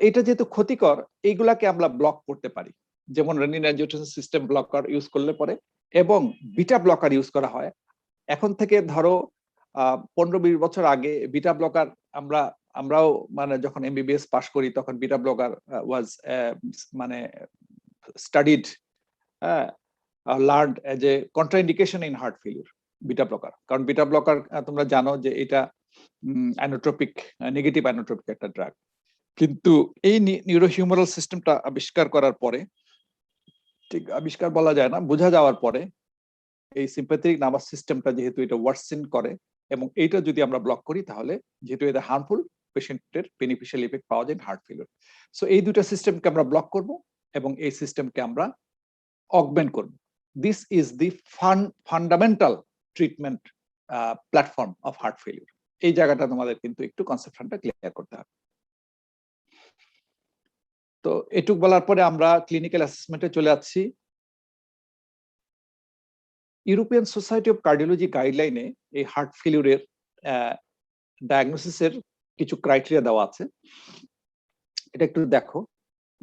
এইটা যেহেতু ক্ষতিকর, এইগুলাকে আমরা ব্লক করতে পারি, যেমন renin angiotensin system blocker use করলে পরে, এবং বিটা ব্লকার ইউজ করা হয়। এখন থেকে ধরো 15-20 বছর আগে বিটা ব্লকার আমরাও মানে যখন এমবিবিএস পাশ করি তখন বিটা ব্লকার ওয়াজ মানে studied, learned as a contraindication in heart failure, beta blocker. কারণ বিটা ব্লকার তোমরা জানো যে এটা অ্যানোট্রপিক, নেগেটিভ অ্যানোট্রপিক একটা ড্রাগ। কিন্তু এই নিউরোহিউমারাল সিস্টেমটা আবিষ্কার করার পরে, ঠিক আবিষ্কার বলা যায় না, বোঝা যাওয়ার পরে, এই সিম্প্যাথেটিক নার্ভাস সিস্টেমটা যেহেতু এটা ওয়ার্সেন করে, এবং এইটা যদি আমরা ব্লক করি তাহলে যেহেতু এটা হার্মফুল, পেশেন্টের বেনিফিশিয়াল ইফেক্ট পাওয়া যায় হার্ট ফেলিউর। সো এই দুটো সিস্টেমকে আমরা ব্লক করব এবং এই সিস্টেমকে আমরা অগমেন্ট করব। This is the fundamental treatment platform of heart failure. এই জায়গাটা তোমাদের কিন্তু একটু কনসেপশনটা ক্লিয়ার করতে হবে। তো এটুক বলার পরে আমরা ক্লিনিক্যাল অ্যাসেসমেন্টে চলে যাচ্ছি। ইউরোপিয়ান সোসাইটি অফ কার্ডিওলজি গাইডলাইনে এই হার্ট ফেলিউরের ডায়াগনোসিসের কিছু ক্রাইটেরিয়া দেওয়া আছে। এটা একটু দেখো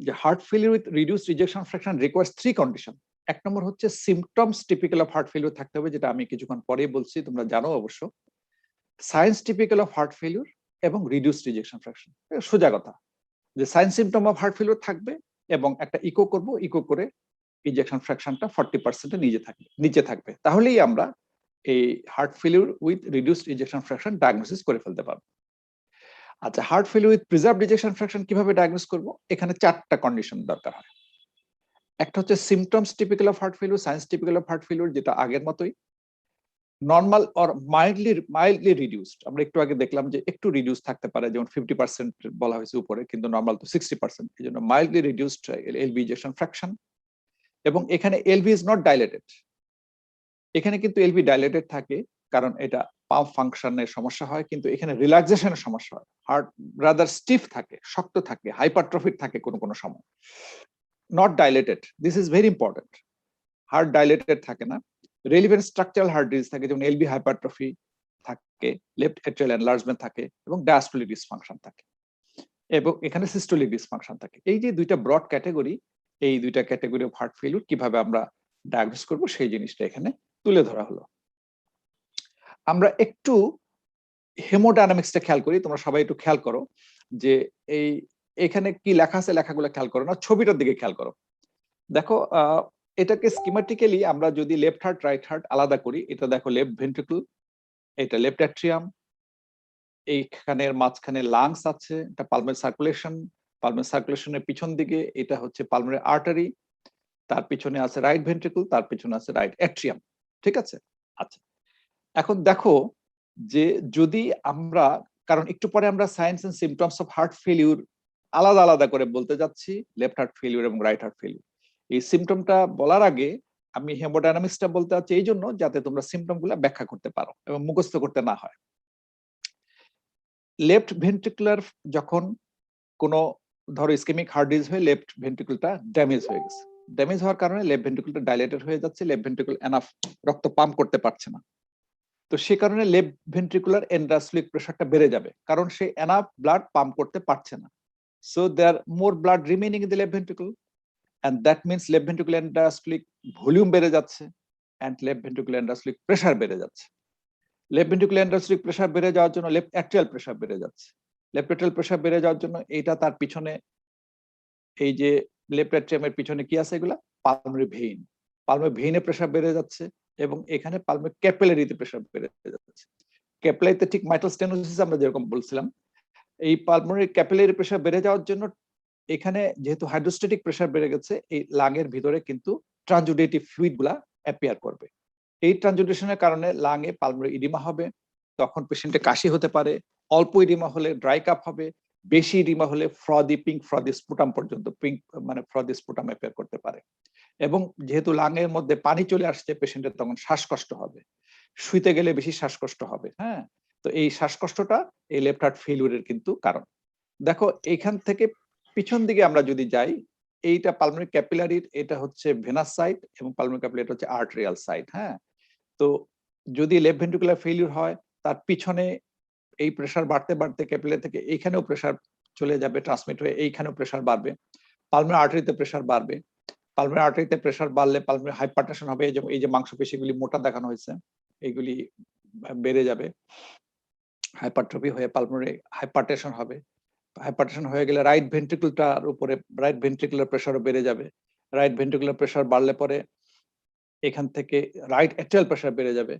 যে heart failure with reduced ejection fraction requires 3 condition. এক নম্বর হচ্ছে symptoms typical of heart failure থাকতে হবে, যেটা আমি কিছুক্ষণ পরেই বলছি, তোমরা জানো অবশ্য। Science typical of heart failure এবং রিডিউসড ইজেকশন ফ্র্যাকশন, সোজা কথা যে science symptom of heart failure থাকবে, এবং একটা ইকো করব, ইকো করে ইজেকশন ফ্র্যাকশনটা 40% নিচে থাকবে, তাহলেই আমরা এই heart failure with reduced ejection fraction diagnosis করে ফেলতে পারবো। আচ্ছা, heart failure with preserved ejection fraction কিভাবে ডায়াগনোস করব? এখানে 4টা কন্ডিশন দরকার হয়। একটা হচ্ছে symptoms typical of heart failure, science typical of heart failure, যেটা আগের মতোই নর্মাল অর মাইল্ডলি রিডিউসড। আমরা একটু আগে দেখলাম যে একটু রিডিউস থাকতে পারে, যেমন 50% বলা হয়েছে উপরে, কিন্তু নর্মাল তো 60%, এই জন্য mildly reduced LV ejection fraction. এবং এখানে এলভি ইজ নট ডাইলেটেড, এখানে কিন্তু এলভি ডাইলেটেড থাকে কারণ এটা পাম্প ফাংশনের সমস্যা হয়, কিন্তু এখানে রিল্যাক্সেশনের সমস্যা হয়। হার্ট রাদার স্টিফ থাকে, শক্ত থাকে, হাইপারট্রফিক থাকে কোনো সময়, not dilated. This is very important. Heart dilated থাকে না। রেলিভেন্ট স্ট্রাকচারাল হার্ট ডিজিজ থাকে, যেমন এলভি হাইপারট্রফি থাকে, লেফট এট্রিয়াল এনলার্জমেন্ট থাকে, এবং ডায়াস্টোলিক ডিসফাংশন থাকে, এবং এখানে সিস্টোলিক ডিসফাংশন থাকে। এই যে দুইটা ব্রড ক্যাটাগরি, এই দুইটা ক্যাটাগরি অফ হার্ট ফেলিউর কিভাবে আমরা ডায়াগনোস করব সেই জিনিসটা এখানে তুলে ধরা হলো। আমরা একটু হেমোডাইনামিক্সটা খেয়াল করি, তোমরা সবাই একটু খেয়াল করো যে এখানে কি লেখা আছে, লেখাগুলো খেয়াল করো না, ছবিটার দিকে খেয়াল করো। দেখো এটাকে স্কিমাটিক্যালি আমরা যদি লেফট হার্ট রাইট হার্ট আলাদা করি, এটা দেখো লেফট ভেন্ট্রিকল, এটা লেফট অ্যাট্রিয়াম, এইখানের মাঝখানে লাংস আছে, এটা পালমোনারি সার্কুলেশন, পালমোনারি সার্কুলেশনের পিছন দিকে এটা হচ্ছে পালমোনারি আর্টারি, তার পিছনে আছে রাইট ভেন্ট্রিকল, তার পিছনে আছে রাইট অ্যাট্রিয়াম, ঠিক আছে? আচ্ছা, এখন দেখো যে যদি আমরা, কারণ একটু পরে আমরা signs and symptoms of heart failure আলাদা আলাদা করে বলতে যাচ্ছি, লেফট হার্ট ফেলিউর এবং রাইট হার্ট ফেলিউর। এই সিমটমটা বলার আগে আমি হেমোডাইনামিক্সটা বলতে চাচ্ছি এই জন্য যাতে তোমরা সিমটম গুলা ব্যাখ্যা করতে পারো এবং মুখস্থ করতে না হয়। লেফট ভেন্ট্রিকুলার যখন কোনো ধরো ইসকেমিক হার্ট ডিজিজ হয়ে লেফট ভেন্ট্রিকুলটা ড্যামেজ হয়ে গেছে, ড্যামেজ হওয়ার কারণে লেফট ভেন্ট্রিকুলটা ডাইলেটেড হয়ে যাচ্ছে, লেফট ভেন্ট্রিকুল এনাফ রক্ত পাম্প করতে পারছে না। তো সে কারণে লেফট ভেন্ট্রিকুলার এন্ডাস্টোলিক প্রেসারটা বেড়ে যাবে, কারণ সে এনাফ ব্লাড পাম্প করতে পারছে না। So there more blood remaining in the left ventricle, and that means left ventricular end diastolic volume বেড়ে যাচ্ছে, and left ventricular end diastolic pressure বেড়ে যাচ্ছে। লেফট ভেন্ট্রিকুলার এন্ডাস্টোলিক প্রেসার বেড়ে যাওয়ার জন্য লেফট অ্যাট্রিয়াল প্রেসার বেড়ে যাচ্ছে, লেফট অ্যাট্রিয়াল প্রেসার বেড়ে যাওয়ার জন্য এইটা তার পিছনে, এই যে লেফট অ্যাট্রিয়ামের পিছনে কি আছে, এগুলা পালমোনারি ভেইন, পালমোনারি ভেইনে প্রেসার বেড়ে যাচ্ছে, এবং এখানে পালমোনারি ক্যাপিলারিতে প্রেসার বেড়ে যাচ্ছে। ক্যাপিলারিতে ঠিক মাইটাল স্টেনোসিস আমরা যেরকম বলছিলাম, এই পালমোনারি ক্যাপিলারি প্রেসার বেড়ে যাওয়ার জন্য এখানে যেহেতু হাইড্রোস্ট্যাটিক প্রেসার বেড়ে গেছে, এই লাংয়ের ভিতরে কিন্তু ট্রানজুডেটিভ ফ্লুইড গুলা অ্যাপিয়ার করবে। এই ট্রানজুডেশনের কারণে লাংয়ে পালমোনারি ইডিমা হবে, তখন পেশেন্টে কাশি হতে পারে, অল্প ইডিমা হলে ড্রাই কাপ হবে, বেশি ইডিমা হলে ফ্রদি পিঙ্ক ফ্রদি স্পুটাম পর্যন্ত পিঙ্ক মানে ফ্রদি স্পুটাম অ্যাপিয়ার করতে পারে। এবং যেহেতু লাঙের মধ্যে পানি চলে আসছে পেশেন্টের তখন শ্বাসকষ্ট হবে, শুইতে গেলে বেশি শ্বাসকষ্ট হবে। হ্যাঁ, তো এই শ্বাসকষ্টটা এই লেফট হার্ট ফেলিউরের কিন্তু কারণ। দেখো এইখান থেকে পিছন দিকে আমরা যদি যাই, এইটা পালমোনারি ক্যাপিলারির, এটা হচ্ছে ভেনাস সাইড এবং পালমোনারি ক্যাপিলারি হচ্ছে আর্টেরিয়াল সাইড। হ্যাঁ, তো যদি লেফট ভেন্ট্রিকুলার ফেলিউর হয় তার পিছনে এই প্রেসার বাড়তে বাড়তে ক্যাপিলারি থেকে এইখানেও প্রেসার চলে যাবে, ট্রান্সমিট হয়ে এইখানেও প্রেসার বাড়বে, পালমোনারি আর্টারিতে প্রেসার বাড়বে। পালমোনারি আর্টারিতে প্রেসার বাড়লে পালমোনারি হাইপারটেনশন হবে, এই যে মাংসপেশিগুলি মোটা দেখানো হয়েছে এইগুলি বেড়ে যাবে, হাইপারট্রফি হয়ে পালমোনারি হাইপারটেনশন হবে। হাইপারটেনশন হয়ে গেলে রাইট ভেন্ট্রিকলটার উপরে রাইট ভেন্ট্রিকুলার প্রেসারও বেড়ে যাবে। রাইট ভেন্ট্রিকুলার প্রেসার বাড়লে পরে এখান থেকে রাইট অ্যাট্রিয়াল প্রেসার বেড়ে যাবে।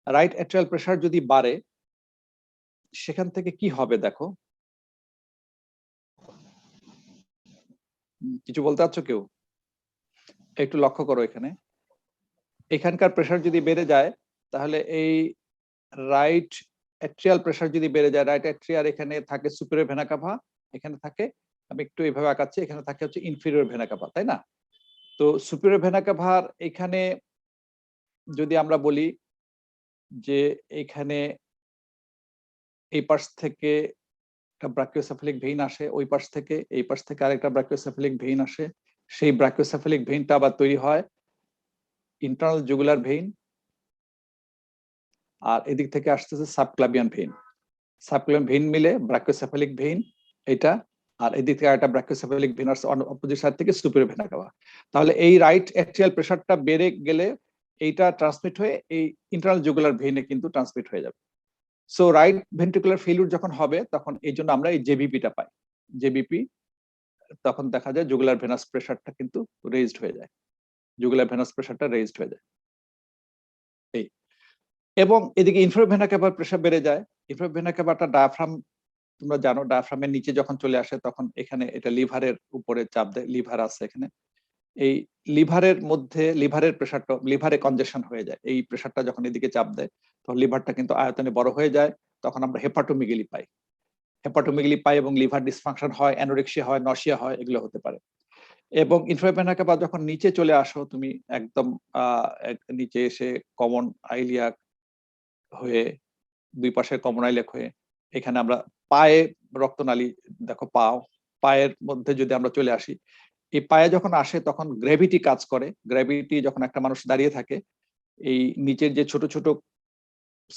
রাইট অ্যাট্রিয়াল প্রেসার যদি বাড়ে সেখান থেকে কি হবে দেখো, কিছু বলতে চাচ্ছ কেউ? একটু লক্ষ্য করো এখানে, এখানকার প্রেসার যদি বেড়ে যায় তাহলে এই রাইট অ্যাট্রিয়াল প্রেসার যদি বেড়ে যায়, রাইট অ্যাট্রিয়ার এখানে থাকে সুপিরিয়র ভেনা কাভা, এখানে থাকে, আমি একটু এইভাবে আঁকাচ্ছি, এখানে থাকে হচ্ছে ইনফিরিয়র ভেনা কাভা, তাই না? তো সুপিরিয়র ভেনা কাভার এখানে যদি আমরা বলি যে এখানে এই পাশ থেকে একটা ব্রাকিওসেফালিক ভেইন আসে, ওই পাশ থেকে এই পাশ থেকে আরেকটা ব্রাকিওসেফালিক ভেইন আসে, সেই ব্রাকিওসেফালিক ভেইনটা আবার তৈরি হয় ইন্টারনাল জুগুলার ভেইন, আর এদিক থেকে আসতেছে সাবক্লাভিয়ান ভেইন। সাবক্লাভিয়ান ভেইন মিলে ব্রাকিওসেফালিক ভেইন এটা, আর এদিক থেকে একটা ব্রাকিওসেফালিক ভেইন আসছে অপোজিট সাইড থেকে সুপিরিয়র ভেনা কাভা। তাহলে এই রাইট অ্যাট্রিয়াল প্রেসারটা বেড়ে গেলে এইটা ট্রান্সমিট হয়ে এই ইন্টারনাল জুগুলার ভেইনে কিন্তু ট্রান্সমিট হয়ে যাবে। সো রাইট ভেন্ট্রিকুলার ফেলিউর যখন হবে তখন এই জন্য আমরা এই জেবিপিটা পাই। জেবিপি তখন দেখা যায় জুগুলার ভেনাস প্রেসারটা কিন্তু রেজড হয়ে যায়, জুগুলার ভেনাস প্রেসারটা রেজড হয়ে যায় এই। এবং এদিকে ইনফ্রা ভেনা কাভার প্রেসার বেড়ে যায়। ইনফ্রা ভেনা কাভারটা ডায়াফ্রাম, তোমরা জানো ডায়াফ্রামের নিচে যখন চলে আসে তখন এখানে এটা লিভারের উপরে চাপ দেয়, লিভার আছে এখানে, এই লিভারের মধ্যে লিভারের প্রেসারটা, লিভারে কনজেশন হয়ে যায়, এই প্রেসারটা যখন এদিকে চাপ দেয় তখন লিভারটা কিন্তু আয়তনে বড় হয়ে যায়, তখন আমরা হেপাটোমেগালি পাই, হেপাটোমেগালি পাই এবং লিভার ডিসফাংশন হয়, অ্যানোরেক্সিয়া হয়, নসিয়া হয়, এগুলো হতে পারে। এবং ইনফ্রাভেনা কাভা যখন নিচে চলে আসো তুমি একদম নিচে এসে কমন আইলিয়াক হয়ে, দুই পাশে কমন আইলিয়াক হয়ে এখানে আমরা পায়ে রক্তনালী দেখো, পায়ের মধ্যে যদি আমরা চলে আসি, এই পায়ে যখন আসে তখন গ্র্যাভিটি কাজ করে। গ্র্যাভিটি যখন একটা মানুষ দাঁড়িয়ে থাকে, এই নিচের যে ছোট ছোট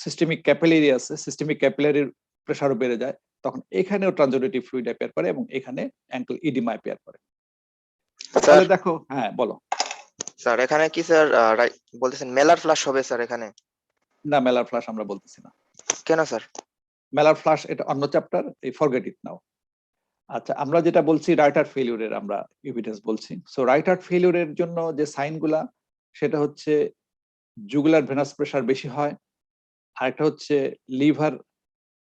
সিস্টেমিক ক্যাপিলারি আছে, সিস্টেমিক ক্যাপিলারির প্রেসারও বেড়ে যায়, তখন এখানেও ট্রানজিটিভ ফ্লুইড অ্যাপিয়ার করে এবং এখানে অ্যাঙ্কেল ইডিমা অ্যাপিয়ার করে। তাহলে দেখো, হ্যাঁ বলো। স্যার এখানে কি স্যার বলতেছেন মেলার ফ্লাশ হবে স্যার এখানে? না, মেলার ফ্লাশ আমরা বলতেছি না। কেন স্যার? মেলার ফ্লাশ এটা অন্য চ্যাপ্টার, এই ফরগেট ইট নাও। আচ্ছা, আমরা যেটা বলছি রাইট হার্ট ফেলিউরের আমরা এভিডেন্স বলছি। সো রাইট হার্ট ফেলিউরের জন্য যে সাইনগুলা, সেটা হচ্ছে জুগুলার ভেনাস প্রেসার বেশি হয়, আরেকটা হচ্ছে লিভার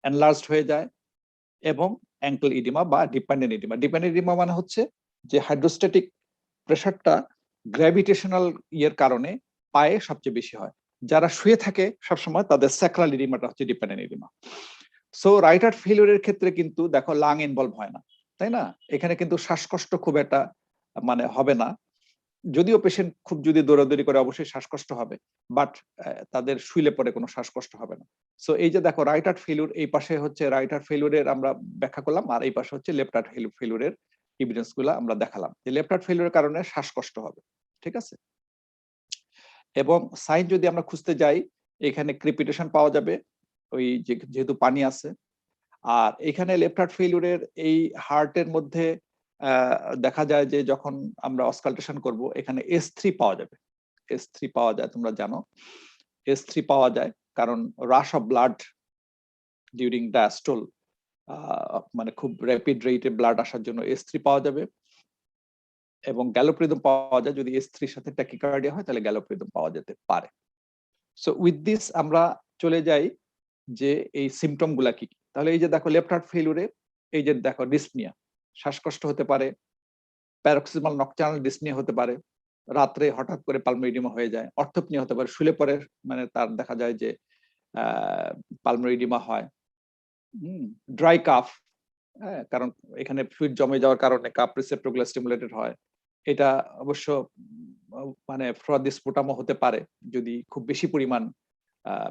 এনলার্জড হয়ে যায়, এবং অ্যাঙ্কেল ইডিমা বা ডিপেন্ডেন্ট ইডিমা। ডিপেন্ডেন্ট ইডিমা মানে হচ্ছে যে হাইড্রোস্ট্যাটিক প্রেসারটা গ্র্যাভিটেশনাল ইয়ের কারণে পায়ে সবচেয়ে বেশি হয়। যারা শুয়ে থাকে সবসময় তাদের স্যাক্রাল ইডিমাটা হচ্ছে dependent oedema. So right heart ফেলিউরের ক্ষেত্রে কিন্তু দেখো লাং ইনভলভ হয় না, তাই না? এখানে কিন্তু শ্বাসকষ্ট খুব একটা মানে হবে না, যদিও পেশেন্ট খুব যদি দৌড়াদৌড়ি করে অবশ্যই শ্বাসকষ্ট হবে, বাট তাদের শুইলে পরে কোনো শ্বাসকষ্ট হবে না। সো এই যে দেখো রাইট হার্ট ফেলিউর, এই পাশে হচ্ছে রাইট হার্ট ফেলিউরের আমরা ব্যাখ্যা করলাম, আর এই পাশে হচ্ছে লেফট হার্ট ফেলিউরের এভিডেন্স গুলো আমরা দেখালাম যে লেফট হার্ট ফেলিউরের কারণে শ্বাসকষ্ট হবে, ঠিক আছে? এবং সাইন যদি আমরা খুঁজতে যাই, এখানে ক্রিপিটেশন পাওয়া যাবে, ওই যেহেতু পানি আছে। আর এখানে লেফট হার্ট ফেলিউরের এই হার্টের মধ্যে দেখা যায় যে যখন আমরা অসকালটেশন করব এখানে S3 পাওয়া যাবে, S3 পাওয়া যায়, তোমরা জানো S3 পাওয়া যায় কারণ রাশ অফ ব্লাড ডিউরিং ডায়াস্টোল, মানে খুব র্যাপিড রেটে ব্লাড আসার জন্য S3 পাওয়া যাবে, এবং গ্যালোপ্রিদম পাওয়া যায়, যদি S3 এর সাথে ট্যাকিকার্ডিয়া হয় তাহলে গ্যালোপ্রিদম পাওয়া যেতে পারে। সো উইথ দিস আমরা চলে যাই যে এই সিমটম গুলা কি কি। তাহলে এই যে দেখো লেফট হার্ট ফেলিউরে এই যে দেখো ডিসনিয়া, শ্বাসকষ্ট হতে পারে, প্যারক্সিমাল নকটার্নাল ডিসনিয়া হতে পারে, রাত্রে হঠাৎ করে পালমোনারি এডিমা হয়ে যায়, অর্থোপনিয়া হতে পারে, শুলে পরে মানে তার দেখা যায় যে পালমোনারি এডিমা হয়, ড্রাই কাফ, হ্যাঁ, কারণ এখানে ফ্লুইড জমে যাওয়ার কারণে কাফ রিসেপ্টরগুলো স্টিমুলেটেড হয়। এটা অবশ্য মানে ফ্রদিসপুটামও হতে পারে যদি খুব বেশি পরিমাণ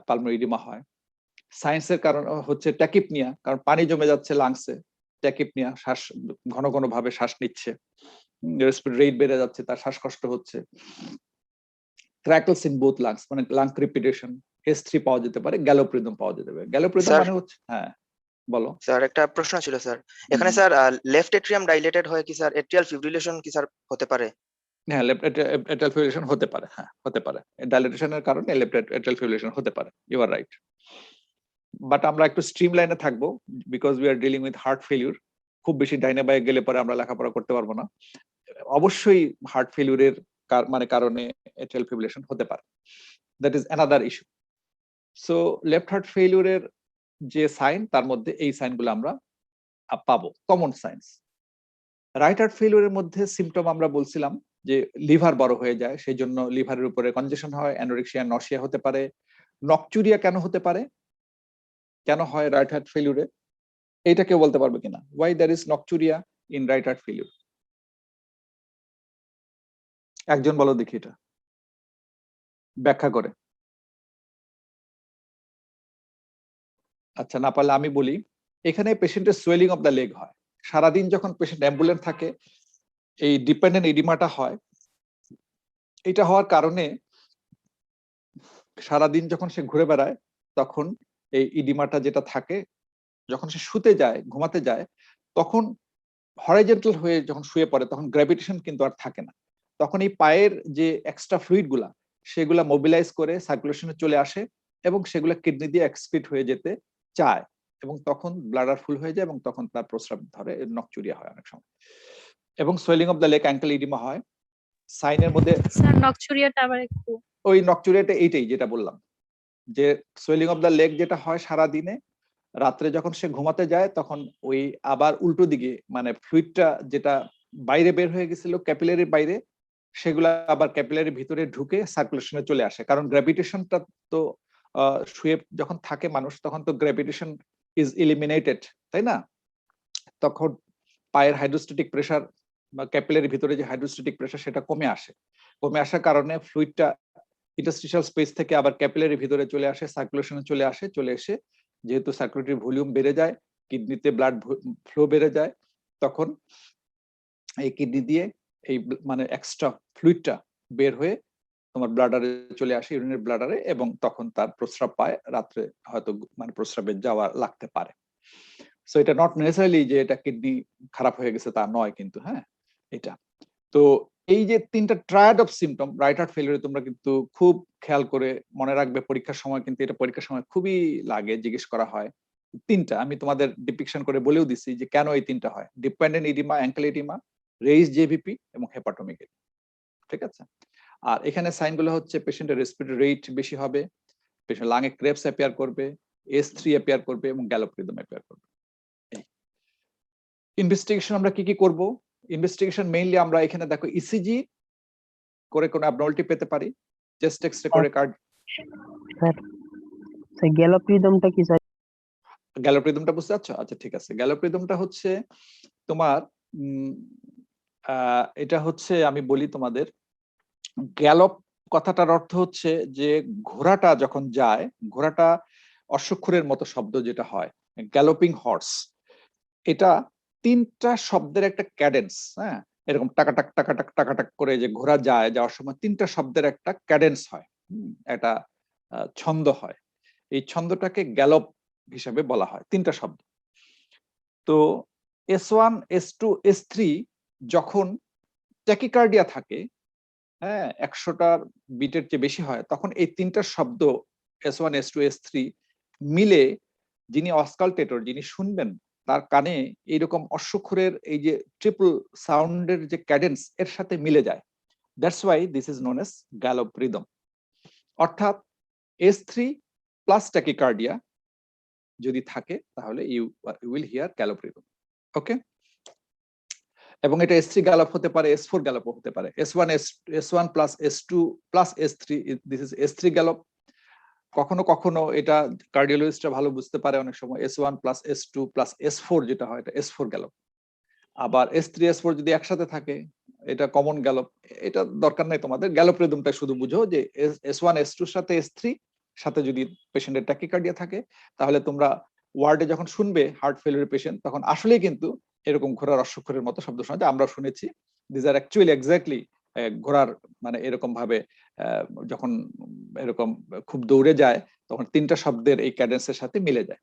পালমোনারি এডিমা হয়। সায়েন্সের কারণ হচ্ছে ট্যাকিপনিয়া, কারণ পানি জমে যাচ্ছে লাংসে, ট্যাকিপনিয়া, শ্বাস ঘন ঘন ভাবে শ্বাস নিচ্ছে, রেসপিরেটরি রেট বেড়ে যাচ্ছে, তার শ্বাসকষ্ট হচ্ছে। ক্র্যাকলস ইন বোথ লাংস, মানে লাং ক্রিপিটেশন, S3 পাওয়া যেতে পারে, গ্যালোপ্রিদম পাওয়া যেতে পারে। গ্যালোপ্রিদম স্যার মানে হচ্ছে, হ্যাঁ বলো। স্যার একটা প্রশ্ন ছিল স্যার, এখানে স্যার লেফট এট্রিয়াম ডাইলেটেড হয় কি স্যার এট্রিয়াল ফিব্রিলেশন কি স্যার হতে পারে? হ্যাঁ, লেফট এট্রিয়াল ফিব্রিলেশন হতে পারে, হ্যাঁ হতে পারে, ডাইলেটেশনের কারণে লেফট এট্রিয়াল ফিব্রিলেশন হতে পারে, ইউ আর রাইট। বাট আমরা একটু স্ট্রিম লাইনে থাকবো, because we are dealing with heart failure. খুব বেশি ডাইনে বাইরে গেলে পরে আমরা লেখাপড়া করতে পারবো না। অবশ্যই হার্ট ফেলিউরের মানে কারণে এট্রিয়াল ফিব্রিলেশন হতে পারে, that is another issue. So left heart ফেলিউরের যে সাইন, তার মধ্যে এই সাইনগুলো আমরা পাবো, কমন সাইন্স। রাইট হার্ট ফেলিউরের মধ্যে সিমটম আমরা বলছিলাম যে লিভার বড় হয়ে যায়, সেই জন্য লিভারের উপরে কনজেশন হয়, অ্যানোরেক্সিয়া, নসিয়া হতে পারে। নকচুরিয়া কেন হতে পারে, কেন হয় রাইট হার্ট ফেলিউরে, এটা কেউ বলতে পারবে কিনা? Why there is nocturia in right heart failure? একজন বলো দেখি এটা ব্যাখ্যা করে। আচ্ছা, না পারলে আমি বলি। এখানে পেশেন্টের সোয়েলিং অফ দ্য লেগ হয়। সারাদিন যখন পেশেন্ট অ্যাম্বুলেন্ট থাকে, এই ডিপেন্ডেন্ট এডিমাটা হয়। এটা হওয়ার কারণে সারাদিন যখন সে ঘুরে বেড়ায়, তখন এই ইডিমাটা যেটা থাকে, যখন সে শুতে যায়, ঘুমাতে যায়, তখন হরাইজন্টাল হয়ে যখন শুয়ে পড়ে, তখন গ্র্যাভিটেশন কিন্তু আর থাকে না। তখন এই পায়ের যে এক্সট্রা ফ্লুইড গুলা, সেগুলা মোবিলাইজ করে সার্কুলেশনে চলে আসে এবং সেগুলা কিডনি দিয়ে এক্সক্রিট হয়ে যেতে চায়, এবং তখন ব্লাডার ফুল হয়ে যায় এবং তখন তার প্রস্রাব ধরে, নকচুরিয়া হয় অনেক সময়। এবং swelling of the leg, ankle oedema হয়। সাইনের মধ্যে স্যার নকচুরিয়াটা আবার একটু ওই নকচুরিয়াটা এইটাই যেটা বললাম, যে সোয়েলিং অফ দ্য লেগ যেটা হয় সারা দিনে, রাত্রে যখন সে ঘুমাতে যায় তখন ওই আবার উল্টো দিকে, মানে ফ্লুইডটা যেটা বাইরে বের হয়ে গেছিল ক্যাপিলারির বাইরে, সেগুলা আবার ক্যাপিলারির ভিতরে ঢুকে সার্কুলেশনে চলে আসে। কারণ গ্র্যাভিটেশনটা তো শুয়ে যখন থাকে মানুষ, তখন তো গ্র্যাভিটেশন ইজ ইলিমিনেটেড, তাই না? তখন পায়ের হাইড্রোস্ট্যাটিক প্রেসার বা ক্যাপিলারির ভিতরে যে হাইড্রোস্ট্যাটিক প্রেসার, সেটা কমে আসে। কমে আসার কারণে ফ্লুইডটা ইন্টারস্টিশিয়াল স্পেস থেকে আবার ক্যাপিলারির ভিতরে চলে আসে, সার্কুলেশনে চলে আসে। চলে এসে যেহেতু সার্কুলেটরি ভলিউম বেড়ে যায়, কিডনিতে ব্লাড ফ্লো বেড়ে যায়, তখন এই কিডনি দিয়ে এই মানে এক্সট্রা ফ্লুইডটা বের হয়ে তোমার ব্লাডারে চলে আসে, ইউরিনের ব্লাডারে, এবং তখন তার প্রস্রাব পায়, রাত্রে হয়তো মানে প্রস্রাবের যাওয়া লাগতে পারে। সো এটা নট নেসেসারিলি যে এটা কিডনি খারাপ হয়ে গেছে তা নয় কিন্তু, হ্যাঁ এটা। তো এই যে তিনটা triad of symptom right heart ফেলিউরে, তোমরা কিন্তু খুব খেয়াল করে মনে রাখবে, পরীক্ষার সময় কিন্তু এটা পরীক্ষার সময় খুবই লাগে, জিজ্ঞেস করা হয়। তিনটা আমি তোমাদের ডিপিকশন করে বলেও দিছি যে কেন এই তিনটা হয়: dependent oedema, ankle oedema, raise JVP এবং হেপাটোমিক। ঠিক আছে? আর এখানে সাইনগুলো হচ্ছে পেশেন্টের রেসপিরেটরি রেট বেশি হবে, পেশেন্ট লাঙে ক্রেপস অ্যাপিয়ার করবে, S3 অ্যাপিয়ার করবে এবং গ্যালোপ্রিদম অ্যাপিয়ার করবে। ইনভেস্টিগেশন আমরা কি কি করব? ইনভেস্টিগেশন মেইনলি আমরা এখানে দেখো ইসিজি করে কোনো অ্যাবনর্মালিটি পেতে পারি, চেস্ট এক্সরে করে, স্যার গ্যালোপ্রিদমটা কি স্যার? গ্যালোপ্রিদমটা বুঝতে পারছো? আচ্ছা ঠিক আছে। গ্যালোপ্রিদমটা হচ্ছে তোমার এটা হচ্ছে, আমি বলি তোমাদের, গ্যালপ কথাটার অর্থ হচ্ছে যে ঘোড়াটা যখন যায়, ঘোড়াটা অশ্বক্ষুরের মতো শব্দ যেটা হয়, গ্যালোপিং হর্স, এটা তিনটা শব্দের একটা ক্যাডেন্স, হ্যাঁ, এরকম টাকাটাক টাকাটাক টাকাটাক করে যে ঘোড়া যায়, যাওয়ার সময় তিনটা শব্দের একটা ক্যাডেন্স হয়, একটা ছন্দ হয়। এই ছন্দটাকে গ্যালপ হিসাবে বলা হয়, তিনটা শব্দ। তো S1, S2, S3 যখন ট্যাকিকার্ডিয়া থাকে, হ্যাঁ, 100টার বিটের চেয়ে বেশি হয়, তখন এই তিনটা শব্দ S1, S2, S3 মিলে যিনি অস্কালটেটর, যিনি শুনবেন, তার কানে এইরকম অশ্বক্ষুরের এই যে ট্রিপল সাউন্ডের যে ক্যাডেন্স এর সাথে মিলে যায়। That's why this is known as gallop rhythm. অর্থাৎ S3 প্লাস ট্যাকিকার্ডিয়া যদি থাকে, তাহলে you will hear gallop rhythm. Okay? এবং এটা S3 গ্যালপ হতে পারে, S4 গ্যালপ হতে পারে, S1 plus S2 plus S3, this is S3 gallop. কখনো কখনো এটা কার্ডিওলজিস্টরা ভালো বুঝতে পারে, অনেক সময় S1 plus S2 plus S4 যেটা হয় এটা S4 গ্যালপ। আবার S3 S4 যদি একসাথে থাকে এটা কমন গ্যালপ। এটা দরকার নাই তোমাদের, গ্যালপ রিদমটা শুধু বুঝো যে S1 S2 এর সাথে S3 সাথে যদি পেশেন্টের ট্যাকিকার্ডিয়া থাকে, তাহলে তোমরা ওয়ার্ডে যখন শুনবে হার্ট ফেলিউর পেশেন্ট, তখন আসলেই কিন্তু এরকম ঘোড়ার অশ্বক্ষরের মতো শব্দ শোনা যায়। আমরা শুনেছি, দিস আর অ্যাকচুয়ালি এক্স্যাক্টলি ঘোড়ার মানে এরকম ভাবে যখন এরকম খুব দৌড়ে যায় তখন তিনটা শব্দের এই ক্যাডেন্সের সাথে মিলে যায়।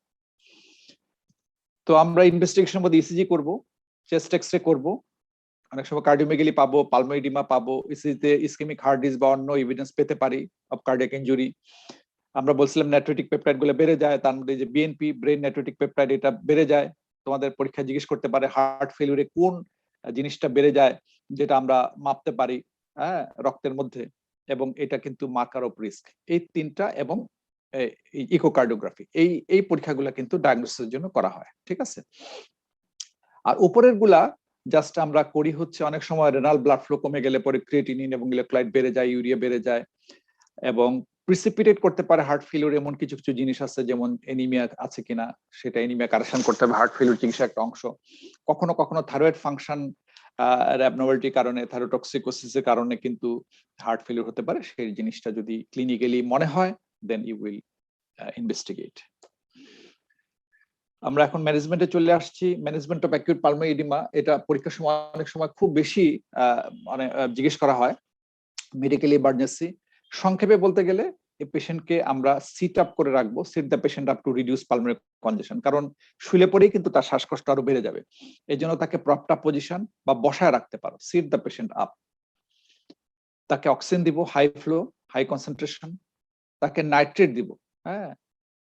তো আমরা ইনভেস্টিগেশনের মধ্যে ইসিজি করব, চেস্ট এক্সরে করব, অনেক সময় কার্ডিওমেগালি পাবো, পালমোনারি এডিমা পাবো, ইসিজিতে ইসকেমিক হার্ট ডিজিজ বা অন্য এভিডেন্স পেতে পারি অফ কার্ডিয়াক ইনজুরি। আমরা বলছিলাম নেট্রিটিক পেপটাইড গুলো বেড়ে যায়, তার মধ্যে যে বিএনপি ব্রেন নেট্রিটিক পেপটাইড এটা বেড়ে যায়। তোমাদের পরীক্ষা জিজ্ঞেস করতে পারে হার্ট ফেলিউরে কোন জিনিসটা বেড়ে যায়, যেটা আমরা মাপতে পারি হ্যাঁ রক্তের মধ্যে, এবং এটা কিন্তু মার্কার অফ রিস্ক। এই তিনটা এবং ইকোকার্ডিওগ্রাফি, এই পরীক্ষাগুলো কিন্তু ডায়াগনোসিসের জন্য করা হয়, ঠিক আছে। আর উপরের গুলা জাস্ট আমরা করি হচ্ছে অনেক সময় রেনাল ব্লাড ফ্লো কমে গেলে পরে ক্রিয়েটিনিন এবং ইলেক্ট্রোলাইট বেড়ে যায়, ইউরিয়া বেড়ে যায়, এবং প্রিসিপিটেট করতে পারে হার্ট ফেলিউর এমন কিছু কিছু জিনিস আছে, যেমন এনিমিয়া আছে কিনা, সেটা এনিমিয়া কারেকশন করতে হবে, হার্ট ফেলিউর চিকিৎসা একটা অংশ। কখনো কখনো থাইরয়েড ফাংশন অ্যাবনর্মালিটির কারণে, থাইরোটক্সিকোসিসের কারণে কিন্তু হার্ট ফেলিউর হতে পারে। সেই জিনিসটা যদি ক্লিনিক্যালি মনে হয় দেন ইউ উইল ইনভেস্টিগেট। আমরা এখন ম্যানেজমেন্টে চলে আসছি। Management of acute pulmonary oedema, এটা পরীক্ষার সময় অনেক সময় খুব বেশি মানে জিজ্ঞেস করা হয়, মেডিকেল ইমার্জেন্সি। সংক্ষেপে বলতে গেলে এই পেশেন্টকে আমরা সিট আপ করে রাখবো, sit the patient up to reduce pulmonary congestion, কারণ শুলে পরেই কিন্তু তার শ্বাসকষ্ট আরো বেড়ে যাবে। এই জন্য তাকে প্রপড আপ পজিশন বা বসায় রাখতে পারো, সিট দ্য পেশেন্ট আপ। তাকে অক্সিজেন দিব, হাই ফ্লো হাই কনসেন্ট্রেশন। তাকে নাইট্রেট দিব, হ্যাঁ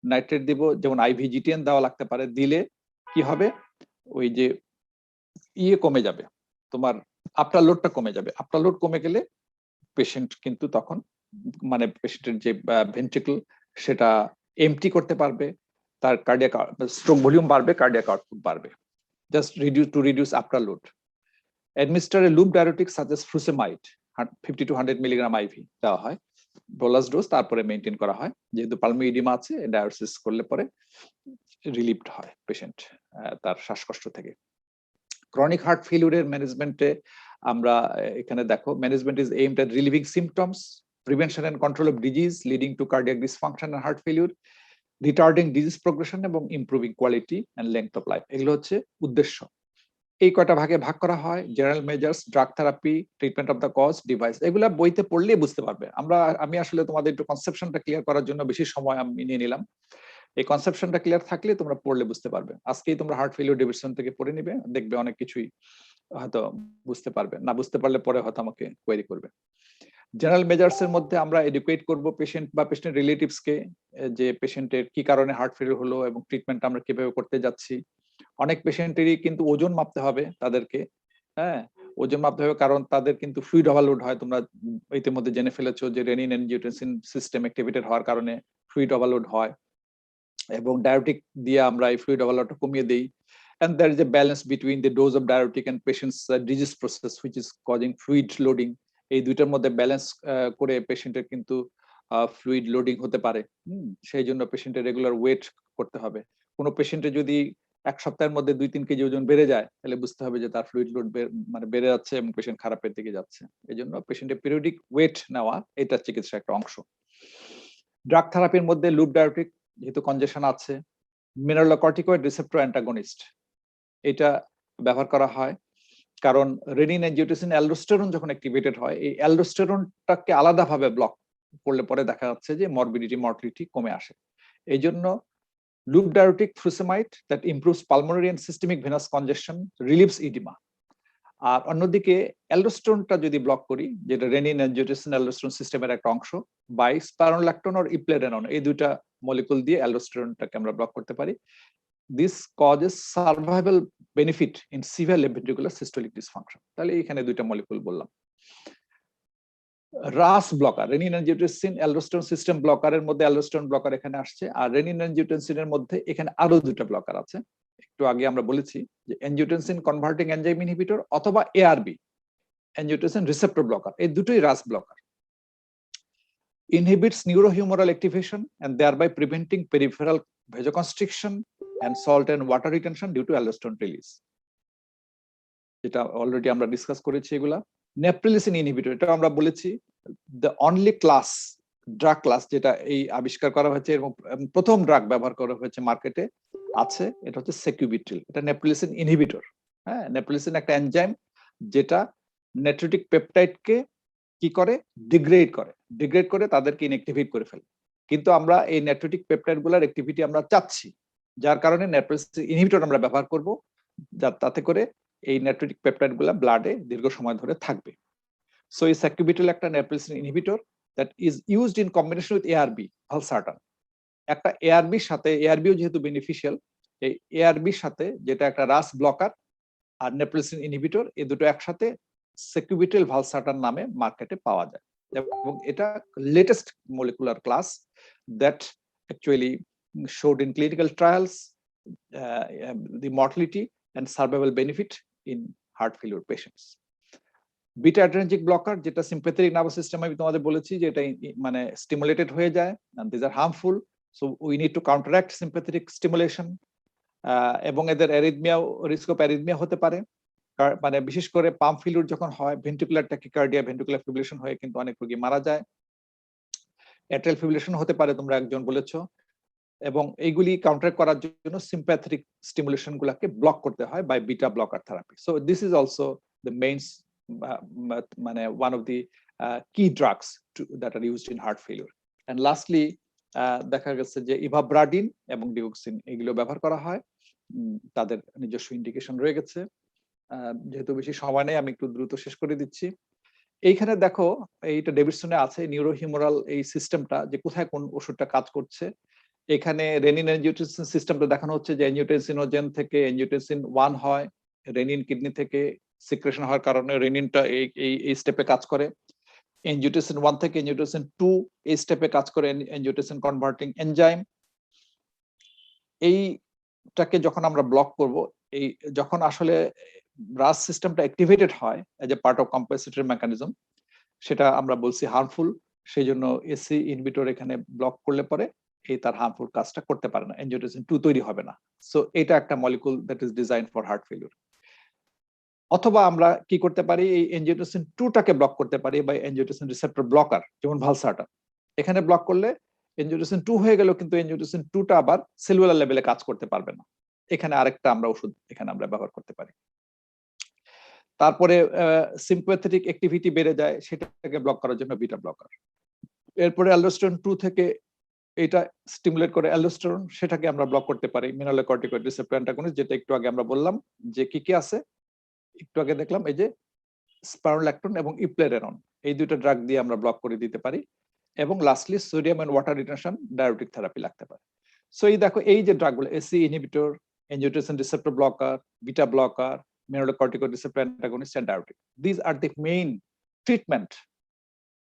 নাইট্রেট দিব, যেমন আইভিজিটিএন দেওয়া লাগতে পারে। দিলে কি হবে, ওই যে কমে যাবে, তোমার আফটার লোডটা কমে যাবে। আফটার লোড কমে গেলে পেশেন্ট কিন্তু তখন মানে পেশেন্টের যে ভেন্ট্রিকল সেটা এমটি করতে পারবে, তার কার্ডিয়াক স্ট্রোক ভলিউম বাড়বে, কার্ডিয়াক আউটপুট বাড়বে। Just reduce afterload. Administer a loop diuretic such as frusemide 50 to 100 milligram IV দেওয়া হয়, বোলাস ডোজ, তারপরে মেনটেন করা হয়। যেহেতু পালমোনারি এডিমা আছে, ডায়ালিসিস করলে পরে রিলিভড হয় পেশেন্ট তার শ্বাসকষ্ট থেকে। ক্রনিক হার্ট ফেলিউরের ম্যানেজমেন্টে আমরা এখানে দেখো, management is aimed at relieving symptoms, prevention and control of disease leading to cardiac dysfunction and heart failure, retarding disease progression এবং improving quality and length of life. এগুলো হচ্ছে উদ্দেশ্য। এই কয়টা ভাগে ভাগ করা হয়, general measures, drug therapy, treatment of the cause, device. এগুলা বইতে পড়লে বুঝতে পারবে। আমি আসলে তোমাদের একটু কনসেপশনটা ক্লিয়ার করার জন্য বেশি সময় আমি নিয়ে নিলাম। এই কনসেপশনটা ক্লিয়ার থাকলে তোমরা পড়লে বুঝতে পারবে। আজকেই তোমরা হার্ট ফেলিউর ডিভিশন থেকে পড়ে নিবে, দেখবে অনেক কিছুই হয়তো বুঝতে পারবে, না বুঝতে পারলে পরে হয়তো আমাকে কোয়েরি করবে। জেনারেল মেজার্স এর মধ্যে আমরা এডুকেট করব পেশেন্ট বা পেশেন্ট রিলেটিভস কে, যে পেশেন্টের কি কারণে হার্ট ফেলিউর হলো এবং ট্রিটমেন্ট আমরা কিভাবে করতে যাচ্ছি। অনেক পেশেন্টেরই কিন্তু ওজন মাপতে হবে তাদেরকে, হ্যাঁ ওজন মাপতে হবে, কারণ তাদের কিন্তু ফ্লুইড ওভারলোড হয়। তোমরা ইতিমধ্যে জেনে ফেলেছো যে রেনিন এনজিওটেনসিন সিস্টেম অ্যাক্টিভেটেড হওয়ার কারণে ফ্লুইড ওভারলোড হয়, এবং ডায়োটিক দিয়ে আমরা এই ফ্লুইড ওভারলোডটা কমিয়ে দেই। And there is a balance between the dose of diuretic and patient's disease process which is causing fluid loading. এই দুইটার মধ্যে ব্যালেন্স করে পেশেন্টের কিন্তু ফ্লুইড লোডিং হতে পারে। সেই জন্য পেশেন্টের রেগুলার ওয়েট করতে হবে। কোনো পেশেন্টের যদি এক সপ্তাহের মধ্যে 2-3 কেজি ওজন বেড়ে যায়, তাহলে বুঝতে হবে যে তার ফ্লুইড লোড মানে বেড়ে যাচ্ছে এবং পেশেন্ট খারাপের দিকে যাচ্ছে। এই জন্য পেশেন্টের পিরিয়ডিক ওয়েট নেওয়া এটা চিকিৎসার একটা অংশ। ড্রাগ থেরাপির মধ্যে লুপ ডায়োটিক, যেহেতু কনজেশন আছে, মিনারেলোকর্টিকয়েড রিসেপ্টর অ্যান্টাগনিস্ট এটা ব্যবহার করা হয়, কারণ রেনিন এনজিওটেনসিন অ্যালডোস্টেরন যখন অ্যাক্টিভেটেড হয়, এই অ্যালডোস্টেরনটাকে আলাদাভাবে ব্লক করলে পরে দেখা যাচ্ছে যে মরবিডিটি মর্টালিটি কমে আসে। এই জন্য loop diuretic frusemide that improves pulmonary and systemic venous congestion, relieves oedema. আর অন্যদিকে অ্যালডোস্টেরনটা যদি ব্লক করি, যেটা রেনিন এনজিওটেনসিন অ্যালডোস্টেরন সিস্টেমের একটা অংশ, বাই স্পাইরোল্যাকটোন অর ইপ্লেডেনন, এই দুইটা মলিকুল দিয়ে অ্যালডোস্টেরনটাকে আমরা ব্লক করতে পারি। This causes survival benefit in severe left ventricular systolic dysfunction. তাহলে এখানে দুইটা মলিকুল বললাম। RAS blocker, renin angiotensin aldosterone system ব্লকারের মধ্যে অ্যালডোস্টেরন ব্লকার এখানে আসছে, আর রেনিন এনজিওটেনসিনের মধ্যে এখানে আরো দুইটা ব্লকার আছে। একটু আগে আমরা বলেছি যে এনজিওটেনসিন কনভার্টিং এনজাইম ইনহিবিটর অথবা এআরবি, এনজিওটেনসিন রিসেপ্টর ব্লকার, এই দুটোই রাস blocker. inhibits neurohumoral activation and thereby preventing peripheral vasoconstriction and salt and water retention due to aldosterone release. যেটা অলরেডি আমরা ডিসকাস করেছি এগুলা। নেপ্রিলিসিন ইনহিবিটর, এটা আমরা বলেছি the only class, drug class যেটা এই আবিষ্কার করা হয়েছে এবং প্রথম ড্রাগ ব্যবহার করা হয়েছে মার্কেটে আছে, এটা হচ্ছে সেকিউবিট্রিল। এটা নেপ্রিলিসিন ইনহিবিটর। হ্যাঁ, নেপ্রিলিসিন একটা এনজাইম যেটা নেট্রিটিক পেপটাইডকে কি করে, ডিগ্রেড করে তাদেরকে ইনঅ্যাক্টিভেট করে ফেলে। কিন্তু আমরা এই নেট্রিটিক পেপটাইড গুলার অ্যাক্টিভিটি আমরা চাচ্ছি, যার কারণে নেপ্রিলিসিন ইনহিবিটর আমরা ব্যবহার করব, তাতে করে এই নেট্রিটিক পেপটাইড গুলা ব্লাডে দীর্ঘ সময় ধরে থাকবে। সো এই সাকিউবিট্রিল একটা neprilysin inhibitor that is used in combination with ARB, valsartan. একটা এআরবির সাথে, এআরবিও যেহেতু বেনিফিশিয়াল, এই এআরবির সাথে যেটা একটা রাস ব্লকার আর নেপ্রিলিসিন ইনহিবিটর, এই দুটো একসাথে সেকিউবিট্রিল ভালসার্টান নামে মার্কেটে পাওয়া যায়। এবং এটা latest molecular class that actually showed in clinical trials the mortality and survival benefit in heart failure patients. Beta adrenergic blocker, যেটা সিম্প্যাথেটিক নার্ভাস সিস্টেম, আমি তোমাদের বলেছি যে এটা মানে স্টিমুলেটেড হয়ে যায়, and these are harmful, so we need to counteract sympathetic stimulation. এবং এদের অ্যারিথমিয়া, রিস্ক অফ অ্যারিথমিয়া হতে পারে, মানে বিশেষ করে পাম্প ফেলিউর যখন হয়, ভেন্ট্রিকুলার ট্যাকিকার্ডিয়া, ভেন্ট্রিকুলার ফিব্রিলেশন হয়ে কিন্তু অনেক রোগী মারা যায়। অ্যাট্রিয়াল ফিব্রিলেশন হতে পারে, তোমরা একজন বলেছো। এবং এইগুলি কাউন্টার করার জন্য সিম্প্যাথেটিক স্টিমুলেশন গুলাকে ব্লক করতে হয় by beta blocker therapy. So this is also the main, মানে one of the key drugs that are used in heart failure. And lastly দেখা গেছে যে ইভাব্রাডিন এবং ডিওক্সিন এগুলো ব্যবহার করা হয়, তাদের নিজস্ব ইন্ডিকেশন রয়ে গেছে। যেহেতু বেশি সময় নেই, আমি একটু দ্রুত শেষ করে দিচ্ছি। এইখানে দেখো, এইটা ডেভিডসনে আছে নিউরোহিউমারাল এই সিস্টেমটা, যে কোথায় কোন ওষুধটা কাজ করছে। এখানে রেনিন এনজিওটেনসিন সিস্টেমটা দেখানো হচ্ছে যে এনজিওটেনসিনোজেন থেকে এনজিওটেনসিন 1 হয়, রেনিন কিডনি থেকে সিক্রেশন হওয়ার কারণে রেনিনটা এই স্টেপে কাজ করে। এনজিওটেনসিন 1 থেকে এনজিওটেনসিন 2 এই স্টেপে কাজ করে এনজিওটেনসিন কনভার্টিং এনজাইম। এইটাকে যখন আমরা ব্লক করব, এই যখন আসলে রাস সিস্টেমটা অ্যাক্টিভেটেড হয় as a part of compensatory mechanism, সেটা আমরা বলছি হার্মফুল। সেই জন্য এসি ইনহিবিটর এখানে ব্লক করলে পরে এই তার হার্মফুল কাজটা করতে পারে না, এনজিওটেনসিন 2 তৈরি হবে না। সো এটা একটা molecule that is design for heart failure. অথবা আমরা কি করতে পারি, এই এনজিওটেনসিন 2 টাকে ব্লক করতে পারি বাই এনজিওটেনসিন রিসেপ্টর ব্লকার, যেমন ভালসার্টান। এখানে ব্লক করলে এনজিওটেনসিন 2 হয়ে গেল, কিন্তু এনজিওটেনসিন 2 টা আবার সেলুলার লেভেলে কাজ করতে পারবে না। এখানে আরেকটা আমরা ওষুধ এখানে আমরা ব্যবহার করতে পারি। তারপরে সিম্প্যাথেটিক অ্যাক্টিভিটি বেড়ে যায়, সেটাকে ব্লক করার জন্য বিটা ব্লকার। এরপরে অ্যালডোস্টেরন 2 থেকে এটা স্টিমুলেট করে অ্যালডোস্টেরন, সেটাকে আমরা ব্লক করতে পারি মিনারোকর্টিকয়েড রিসেপ্টর অ্যান্টাগনিস্ট, যেটা একটু আগে আমরা বললাম যে কি কি আছে, একটু আগে দেখলাম এই যে স্পারোল্যাকটোন এবং ইপ্লেরেনন, এই দুটো ড্রাগ দিয়ে আমরা ব্লক করে দিতে পারি। এবং lastly sodium and water retention diuretic therapy লাগতে পারে। সো এই দেখো, এই যে ড্রাগগুলো ACE inhibitor, angiotensin receptor blocker, beta blocker, mineralocorticoid receptor antagonist and diuretic, these are the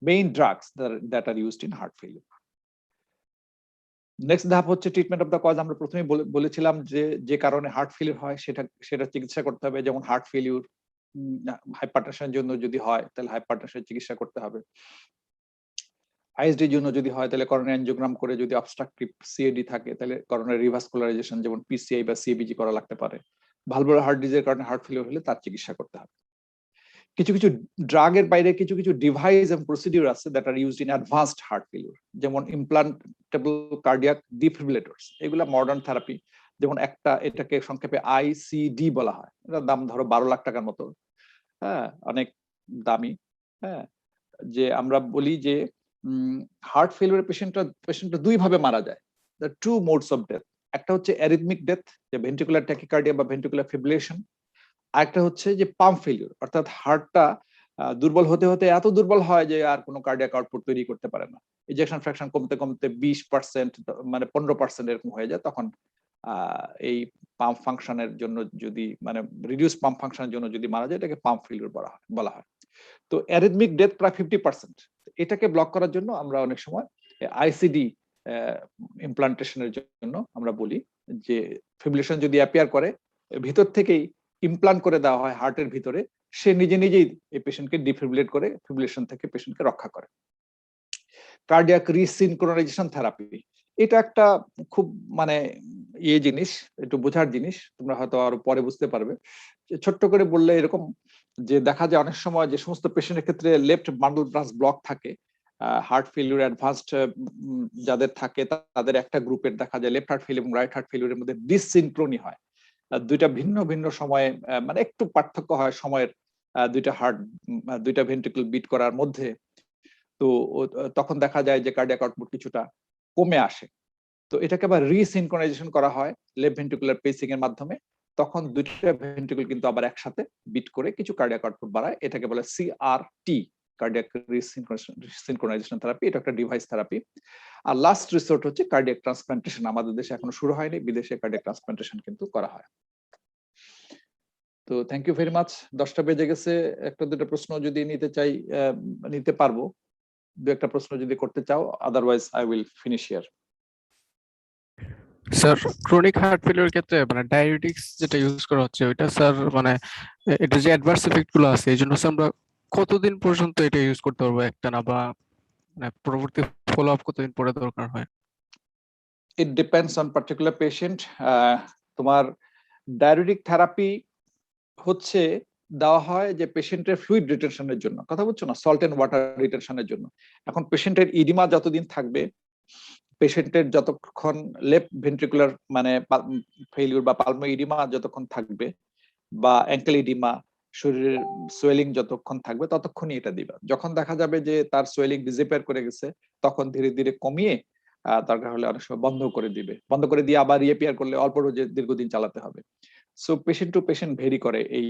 main drugs that are used in heart failure. Next ধাপ হচ্ছে treatment of the cause. আমরা প্রথমেই বলেছিলাম যে কারণে হার্ট ফেলিউর হয় সেটা চিকিৎসা করতে হবে। যেমন হার্ট ফেলিউর, হাইপারটেনশনের জন্য যদি হয় তাহলে হাইপারটেনশনের চিকিৎসা করতে হবে। আইএসডির জন্য যদি হয় তাহলে করোনারি অ্যানজিওগ্রাম করে, যদি অবস্ট্রাকটিভ সিএডি থাকে তাহলে করোনারি রিভাসকুলারাইজেশন যেমন পিসিআই বা সিএবিজি করা লাগতে পারে। ভালভুলার হার্ট ডিজিজের কারণে হার্ট ফেলিউর হলে তার চিকিৎসা করতে হবে। কিছু ড্রাগের বাইরে কিছু ডিভাইস এবং প্রসিডিউর আছে that are used in advanced heart failure, যেমন ইমপ্লান্টেবল কার্ডিয়াক ডিফিব্রিলেটরস। এগুলা মডার্ন থেরাপি, যেমন একটা, এটাকে সংক্ষেপে আইসিডি বলা হয়। এটার দাম ধরো 12 লাখ টাকার মতো, হ্যাঁ, অনেক দামি। হ্যাঁ, যে আমরা বলি যে হার্ট ফেলিউরের পেশেন্টটা দুই ভাবে মারা যায়, the two modes of death. একটা হচ্ছে অ্যারিথমিক ডেথ, যে ভেন্ট্রিকুলার ট্যাকিকার্ডিয়া বা ভেন্ট্রিকুলার ফিব্রিলেশন। আরেকটা হচ্ছে যে পাম্প ফেলিউর, অর্থাৎ হার্টটা দুর্বল হতে হতে এত দুর্বল হয় যে আর কোনো কার্ডিয়াক আউটপুট তৈরি করতে পারে না। ইজেকশন ফ্র্যাকশন কমতে কমতে 20%, মানে 15% এরকম হয়ে যায়। তখন এই পাম্প ফাংশনের জন্য যদি, মানে রিডিউস পাম্প ফাংশনের জন্য যদি মারা যায়, এটাকে পাম্প ফেলিউর বলা হয়। তো অ্যারিথমিক ডেথ প্রায় 50%। এটাকে ব্লক করার জন্য আমরা অনেক সময় আইসিডি ইমপ্লান্টেশনের জন্য আমরা বলি যে ফিব্রিলেশন যদি অ্যাপিয়ার করে, ভিতর থেকেই ইমপ্লান্ট করে দেওয়া হয় হার্টের ভিতরে, সে নিজেই এই পেশেন্টকে ডিফিব্রিলেট করে ফিব্রিলেশন থেকে পেশেন্টকে রক্ষা করে। Cardiac resynchronisation therapy. এটা একটা খুব মানে জিনিস, একটু বোঝার জিনিস, তোমরা হয়তো আরো পরে বুঝতে পারবে। ছোট্ট করে বললে এরকম যে দেখা যায় অনেক সময় যে সমস্ত পেশেন্টের ক্ষেত্রে লেফট বান্ডল ব্রাঞ্চ ব্লক থাকে, হার্ট ফেলিউর অ্যাডভান্সড যাদের থাকে তাদের একটা গ্রুপের দেখা যায় লেফট হার্ট ফেলিউর এবং রাইট হার্ট ফেলিউরের মধ্যে ডিসসিনক্রোনি হয়। দুইটা ভিন্ন ভিন্ন সময়ে মানে একটু পার্থক্য হয় সময়ের, দুইটা হার্ট দুইটা ভেন্ট্রিকল বিট করার মধ্যে। তো তখন দেখা যায় যে কার্ডিয়াক আউটপুট কিছুটা কমে আসে। তো এটাকে আবার রিসিনক্রোনাইজেশন করা হয় লেফট ভেন্ট্রিকুলার পেসিং এর মাধ্যমে। তখন দুইটা ভেন্ট্রিকল কিন্তু আবার একসাথে বিট করে কিছু কার্ডিয়াক আউটপুট বাড়ায়। এটাকে বলে সিআরটি, কার্ডিয়াক রিসিনক্রোনাইজেশন থেরাপি। এটা একটা ডিভাইস থেরাপি। আর লাস্ট রিসোর্ট হচ্ছে কার্ডিয়াক ট্রান্সপ্লান্টেশন। আমাদের দেশে এখনো শুরু হয়নি, বিদেশে কার্ডিয়াক ট্রান্সপ্লান্টেশন কিন্তু করা হয়। তো থ্যাংক ইউ ভেরি মাচ। 10টা বেজে গেছে, একটা দুটো প্রশ্ন যদি নিতে চাই নিতে পারবো, দু একটা প্রশ্ন যদি করতে চাও, otherwise I will finish here. Sir chronic heart failure ক্ষেত্রে মানে ডায়াবেটিক্স যেটা ইউজ করা হচ্ছে ওইটা স্যার মানে এটা যে অ্যাডভার্স এফেক্ট গুলো আছে এই জন্য স্যার আমরা কতদিন পর্যন্ত এটা ইউজ করতে পারবো একটানা, বা মানে পরবর্তী ফলো আপ কতদিন পরে দরকার হয়? It depends on particular patient. তোমার ডায়াবেটিক থেরাপি হচ্ছে দেওয়া হয় যে পেশেন্টের ফ্লুইড রিটেনশনের জন্য, কথা বলছো না, সল্ট এন্ড ওয়াটার রিটেনশনের জন্য। এখন পেশেন্টের ইডিমা যতদিন থাকবে, পেশেন্টের যতক্ষণ লেফট ভেন্ট্রিকুলার মানে ফেলিউর বা পালমো ইডিমা যতক্ষণ থাকবে, বা অ্যাঙ্কেল ইডিমা, শরীরের সোয়েলিং যতক্ষণ থাকবে ততক্ষণই এটা দিবা। যখন দেখা যাবে যে তার সোয়েলিং ডিসঅ্যাপিয়ার করে গেছে, তখন ধীরে ধীরে কমিয়ে দরকার হলে অনেক সময় বন্ধ করে দিবে। বন্ধ করে দিয়ে আবার রিঅ্যাপিয়ার করলে অল্প ডোজে দীর্ঘদিন চালাতে হবে। So patient to patient very করে এই